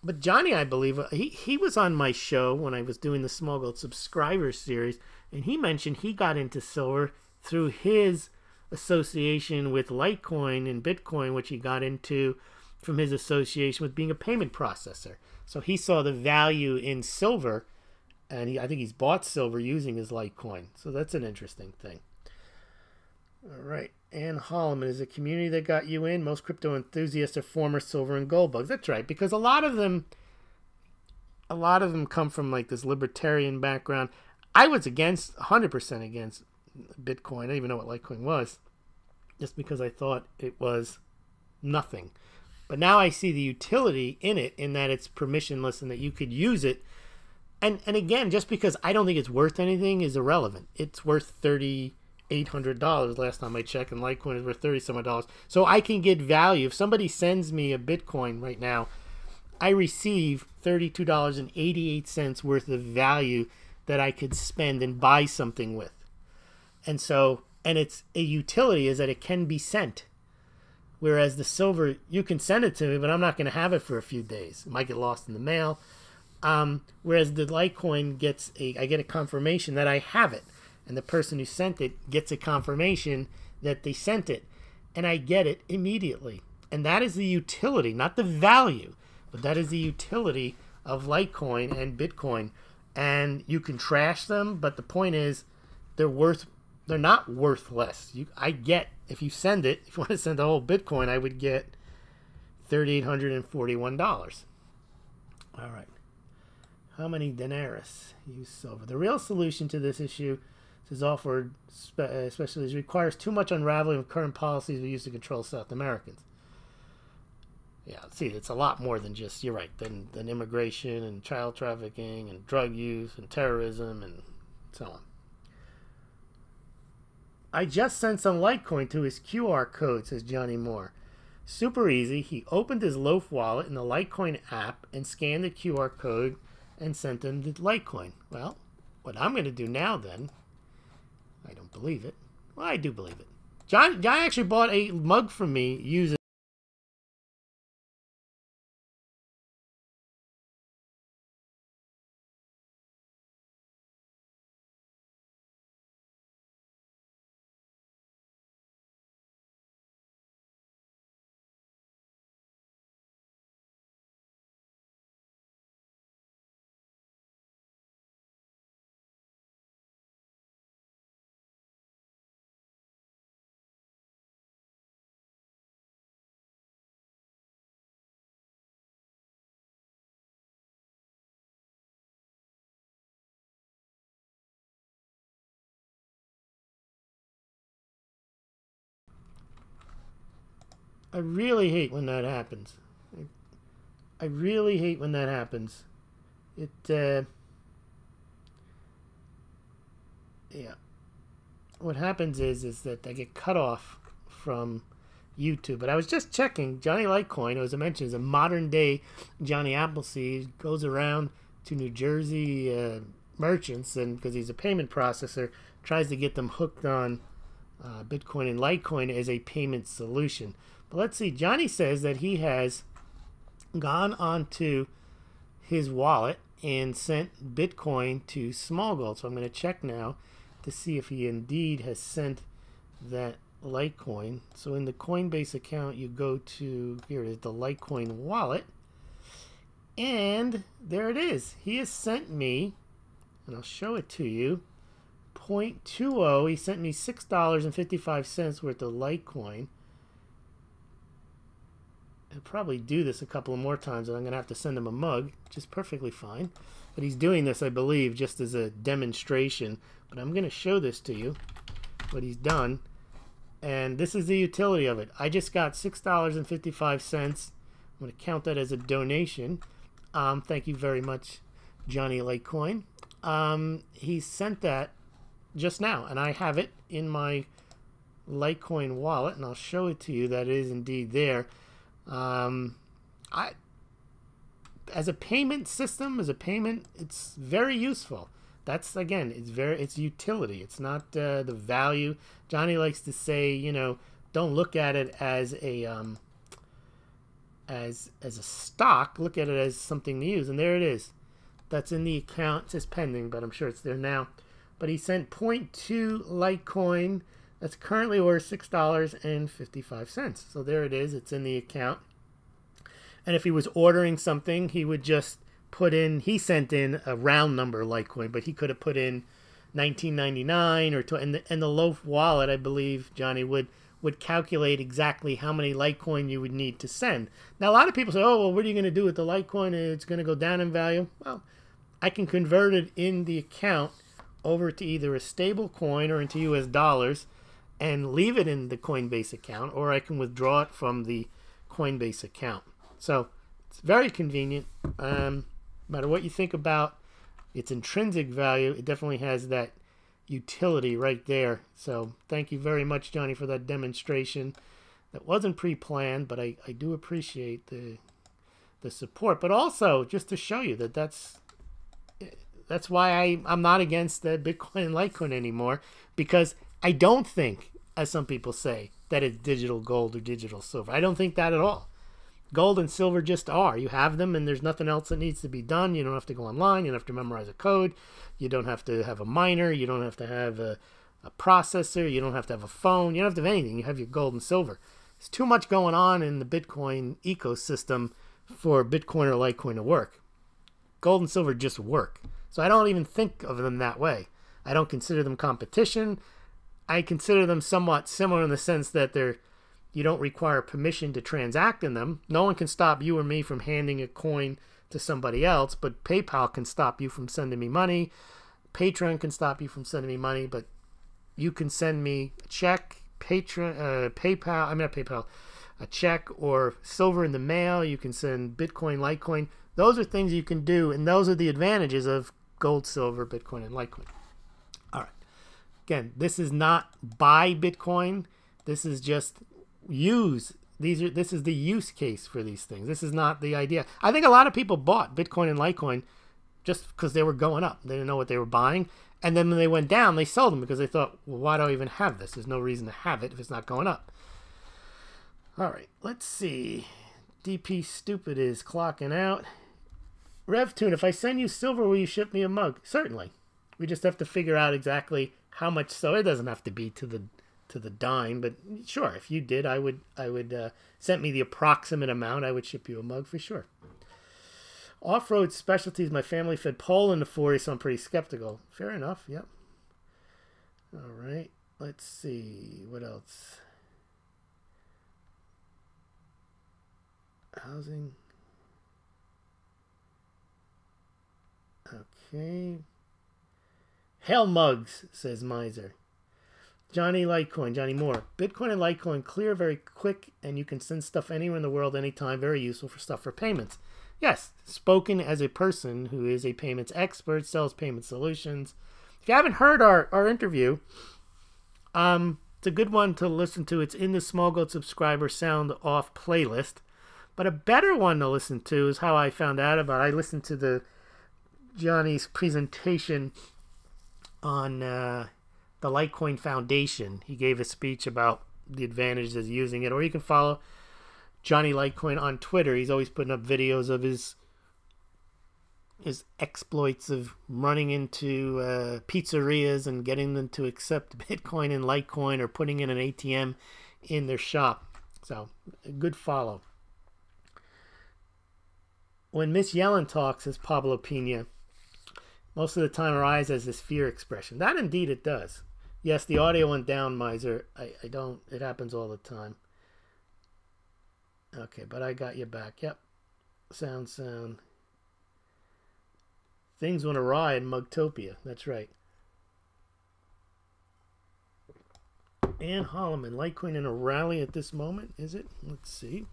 But Johnny, I believe, he was on my show when I was doing the Smaulgld subscriber series, and he mentioned he got into silver through his association with Litecoin and Bitcoin, which he got into from his association with being a payment processor. So he saw the value in silver, and I think he's bought silver using his Litecoin. So that's an interesting thing. All right. Ann Holloman, is a community that got you in. Most crypto enthusiasts are former silver and gold bugs. That's right, because a lot of them come from like this libertarian background. I was 100% against Bitcoin. I didn't even know what Litecoin was, just because I thought it was nothing. But now I see the utility in it, in that it's permissionless and that you could use it. And again, just because I don't think it's worth anything is irrelevant. It's worth $3,800 last time I checked, and Litecoin is worth $30-some dollars. So I can get value. If somebody sends me a Bitcoin right now, I receive $32.88 worth of value that I could spend and buy something with. And so, and it's a utility is that it can be sent. Whereas the silver, you can send it to me, but I'm not going to have it for a few days. It might get lost in the mail. Whereas the Litecoin I get a confirmation that I have it. And the person who sent it gets a confirmation that they sent it. And I get it immediately. And that is the utility, not the value, but that is the utility of Litecoin and Bitcoin. And you can trash them, but the point is they're not worth less. If you send it, if you want to send the whole Bitcoin, I would get $3,841. All right. How many denarius use silver? The real solution to this issue is offered, especially requires too much unraveling of current policies we use to control South Americans. Yeah, see, it's a lot more than just, you're right, than immigration and child trafficking and drug use and terrorism and so on. I just sent some Litecoin to his QR code, says Johnny Moore. Super easy. He opened his Loaf wallet in the Litecoin app and scanned the QR code and sent him the Litecoin. Well, what I'm going to do now then, I don't believe it. Well, I do believe it. John actually bought a mug from me using I really hate when that happens. I really hate when that happens. Yeah. What happens is that I get cut off from YouTube. But I was just checking. Johnny Litecoin, as I mentioned, is a modern day Johnny Appleseed. Goes around to New Jersey merchants, and because he's a payment processor, tries to get them hooked on Bitcoin and Litecoin as a payment solution. But let's see. Johnny says that he has gone onto his wallet and sent Bitcoin to Smaulgld. So I'm going to check now to see if he indeed has sent that Litecoin. So in the Coinbase account, you go to, here it is, the Litecoin wallet. And there it is. He has sent me, and I'll show it to you, 0.20. He sent me $6.55 worth of Litecoin. I'll probably do this a couple of more times, and I'm going to have to send him a mug, which is perfectly fine. But he's doing this, I believe, just as a demonstration. But I'm going to show this to you, what he's done. And this is the utility of it. I just got $6.55. I'm going to count that as a donation. Thank you very much, Johnny Litecoin. He sent that just now, and I have it in my Litecoin wallet, and I'll show it to you that it is indeed there. As a payment system, it's very useful. That's, again, it's utility. It's not the value. Johnny likes to say, you know, don't look at it as a as a stock. Look at it as something to use. And there it is. That's in the account. It says pending, but I'm sure it's there now. But he sent 0.2 Litecoin. That's currently worth $6.55. So there it is. It's in the account. And if he was ordering something, he would just put in, he sent in a round number Litecoin, but he could have put in $19.99 or and the Loaf wallet, I believe, Johnny, would calculate exactly how many Litecoin you would need to send. Now, a lot of people say, oh, well, what are you going to do with the Litecoin? It's going to go down in value. Well, I can convert it in the account over to either a stable coin or into US dollars and leave it in the Coinbase account, or I can withdraw it from the Coinbase account. So it's very convenient. No matter what you think about its intrinsic value, it definitely has that utility right there. So thank you very much, Johnny, for that demonstration. That wasn't pre-planned, but I do appreciate the support. But also, just to show you that's why I'm not against the Bitcoin and Litecoin anymore, because I don't think, as some people say, that it's digital gold or digital silver. I don't think that at all. Gold and silver just are. You have them, and there's nothing else that needs to be done. You don't have to go online. You don't have to memorize a code. You don't have to have a miner. You don't have to have a processor. You don't have to have a phone. You don't have to have anything. You have your gold and silver. There's too much going on in the Bitcoin ecosystem for Bitcoin or Litecoin to work. Gold and silver just work. So I don't even think of them that way. I don't consider them competition. I consider them somewhat similar in the sense that you don't require permission to transact in them. No one can stop you or me from handing a coin to somebody else, but PayPal can stop you from sending me money. Patreon can stop you from sending me money, but you can send me a check, a check or silver in the mail. You can send Bitcoin, Litecoin. Those are things you can do, and those are the advantages of gold, silver, Bitcoin, and Litecoin. All right. Again, this is not buy Bitcoin. This is just use. This is the use case for these things. This is not the idea. I think a lot of people bought Bitcoin and Litecoin just because they were going up. They didn't know what they were buying. And then when they went down, they sold them because they thought, well, why do I even have this? There's no reason to have it if it's not going up. All right, let's see. DP Stupid is clocking out. RevTune, if I send you silver, will you ship me a mug? Certainly. We just have to figure out exactly how much. So it doesn't have to be to the dime, but sure, if you did, I would send me the approximate amount. I would ship you a mug for sure. Off-road specialties, my family fed Pole in the 40s, so I'm pretty skeptical. Fair enough, yep. All right, let's see, what else? Housing. Okay. Hail mugs, says Miser. Johnny Moore. Bitcoin and Litecoin clear, very quick, and you can send stuff anywhere in the world, anytime. Very useful for stuff for payments. Yes, spoken as a person who is a payments expert, sells payment solutions. If you haven't heard our interview, it's a good one to listen to. It's in the Smaulgld subscriber sound off playlist. But a better one to listen to is how I found out about it. I listened to Johnny's presentation on the Litecoin Foundation. He gave a speech about the advantages of using it. Or you can follow Johnny Litecoin on Twitter. He's always putting up videos of his exploits of running into pizzerias and getting them to accept Bitcoin and Litecoin, or putting in an ATM in their shop. So, a good follow. When Miss Yellen talks, says Pablo Pena, most of the time her eyes has this fear expression. That indeed it does. Yes, the audio went down, Miser. I don't, it happens all the time. Okay, but I got you back. Yep. Sound. Things went awry in Mugtopia. That's right. Ann Holloman, Litecoin in a rally at this moment, is it? Let's see.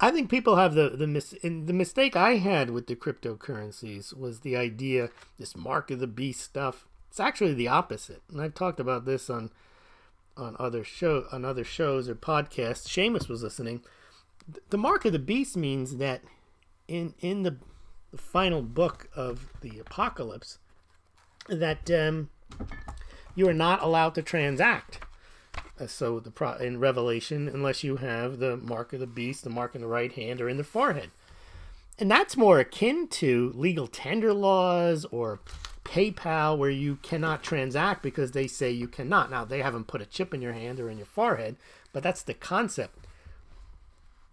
I think people have the mistake I had with the cryptocurrencies was the idea, this mark of the beast stuff. It's actually the opposite, and I've talked about this on other shows or podcasts. Seamus was listening. The mark of the beast means that in the final book of the apocalypse, that you are not allowed to transact. So in Revelation, unless you have the mark of the beast, the mark in the right hand or in the forehead. And that's more akin to legal tender laws or PayPal, where you cannot transact because they say you cannot. Now, they haven't put a chip in your hand or in your forehead, but that's the concept.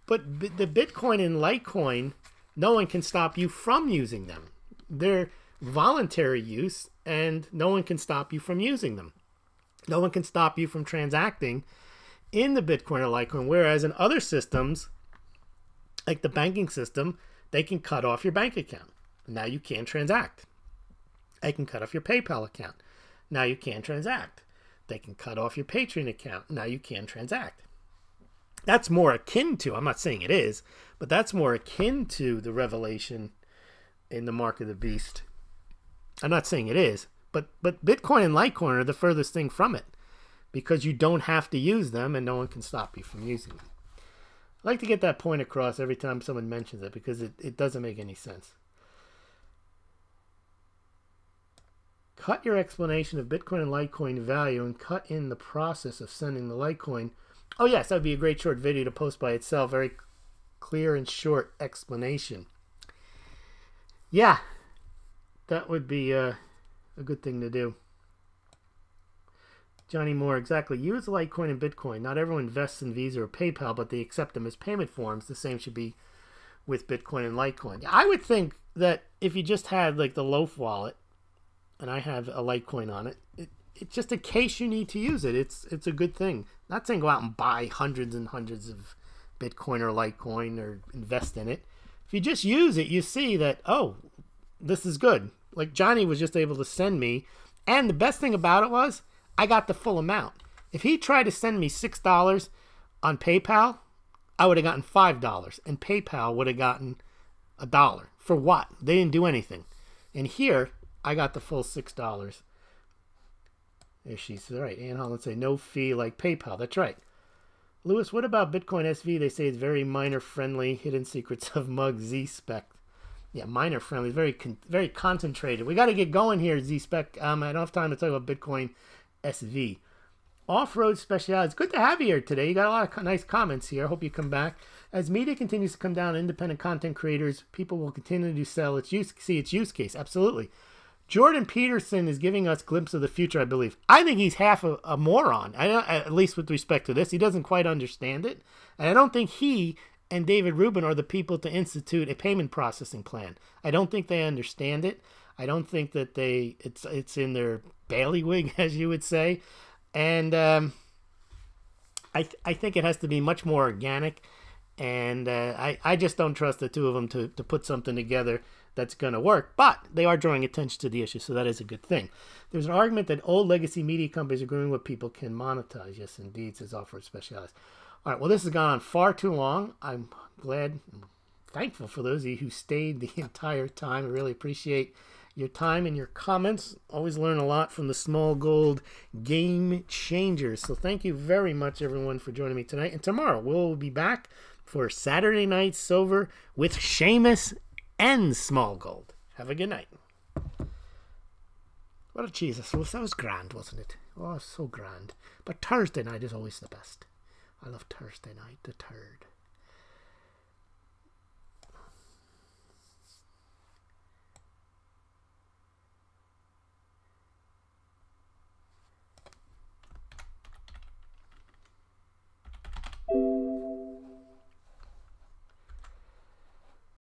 But the Bitcoin and Litecoin, no one can stop you from using them. They're voluntary use, and no one can stop you from using them. No one can stop you from transacting in the Bitcoin or Litecoin, whereas in other systems, like the banking system, they can cut off your bank account. Now you can't transact. They can cut off your PayPal account. Now you can't transact. They can cut off your Patreon account. Now you can transact. That's more akin to, I'm not saying it is, but that's more akin to the revelation in the mark of the beast. I'm not saying it is. But Bitcoin and Litecoin are the furthest thing from it, because you don't have to use them and no one can stop you from using them. I like to get that point across every time someone mentions it, because it doesn't make any sense. Cut your explanation of Bitcoin and Litecoin value and cut in the process of sending the Litecoin. Oh yes, that would be a great short video to post by itself. Very clear and short explanation. Yeah, that would be a good thing to do. Johnny Moore, exactly. Use Litecoin and Bitcoin. Not everyone invests in Visa or PayPal, but they accept them as payment forms. The same should be with Bitcoin and Litecoin. I would think that if you just had like the Loaf wallet, and I have a Litecoin on it, it's just in case you need to use it. It's a good thing. Not saying go out and buy hundreds and hundreds of Bitcoin or Litecoin or invest in it. If you just use it, you see that, oh, this is good. Like Johnny was just able to send me, and the best thing about it was I got the full amount. If he tried to send me $6 on PayPal, I would have gotten $5, and PayPal would have gotten $1. For what? They didn't do anything. And here, I got the full $6. There she's right. Ann Holland say no fee like PayPal. That's right. Lewis, what about Bitcoin SV? They say it's very miner friendly. Hidden secrets of Mug Z Spec. Yeah, miner friendly, very concentrated. We got to get going here, Z-Spec. I don't have time to talk about Bitcoin SV. Off-road specialities. Good to have you here today. You got a lot of nice comments here. I hope you come back. As media continues to come down, independent content creators, people will continue to see its use case. Absolutely. Jordan Peterson is giving us a glimpse of the future, I believe. I think he's half a moron, at least with respect to this. He doesn't quite understand it. And I don't think he and David Rubin are the people to institute a payment processing plan. I don't think they understand it. I don't think that it's in their bailiwick, as you would say. And I think it has to be much more organic. And I just don't trust the two of them to put something together that's going to work, but they are drawing attention to the issue, so that is a good thing. There's an argument that old legacy media companies are growing what people can monetize. Yes, indeed, says Alfred Specialized. All right, well, this has gone on far too long. I'm glad, thankful for those of you who stayed the entire time. I really appreciate your time and your comments. Always learn a lot from the Smaulgld Game Changers. So thank you very much, everyone, for joining me tonight. And tomorrow we'll be back for Saturday Night Silver with Seamus and Smaulgld. Have a good night. What a Jesus. That was grand, wasn't it? Oh, so grand. But Thursday night is always the best. I love Thursday night, the third.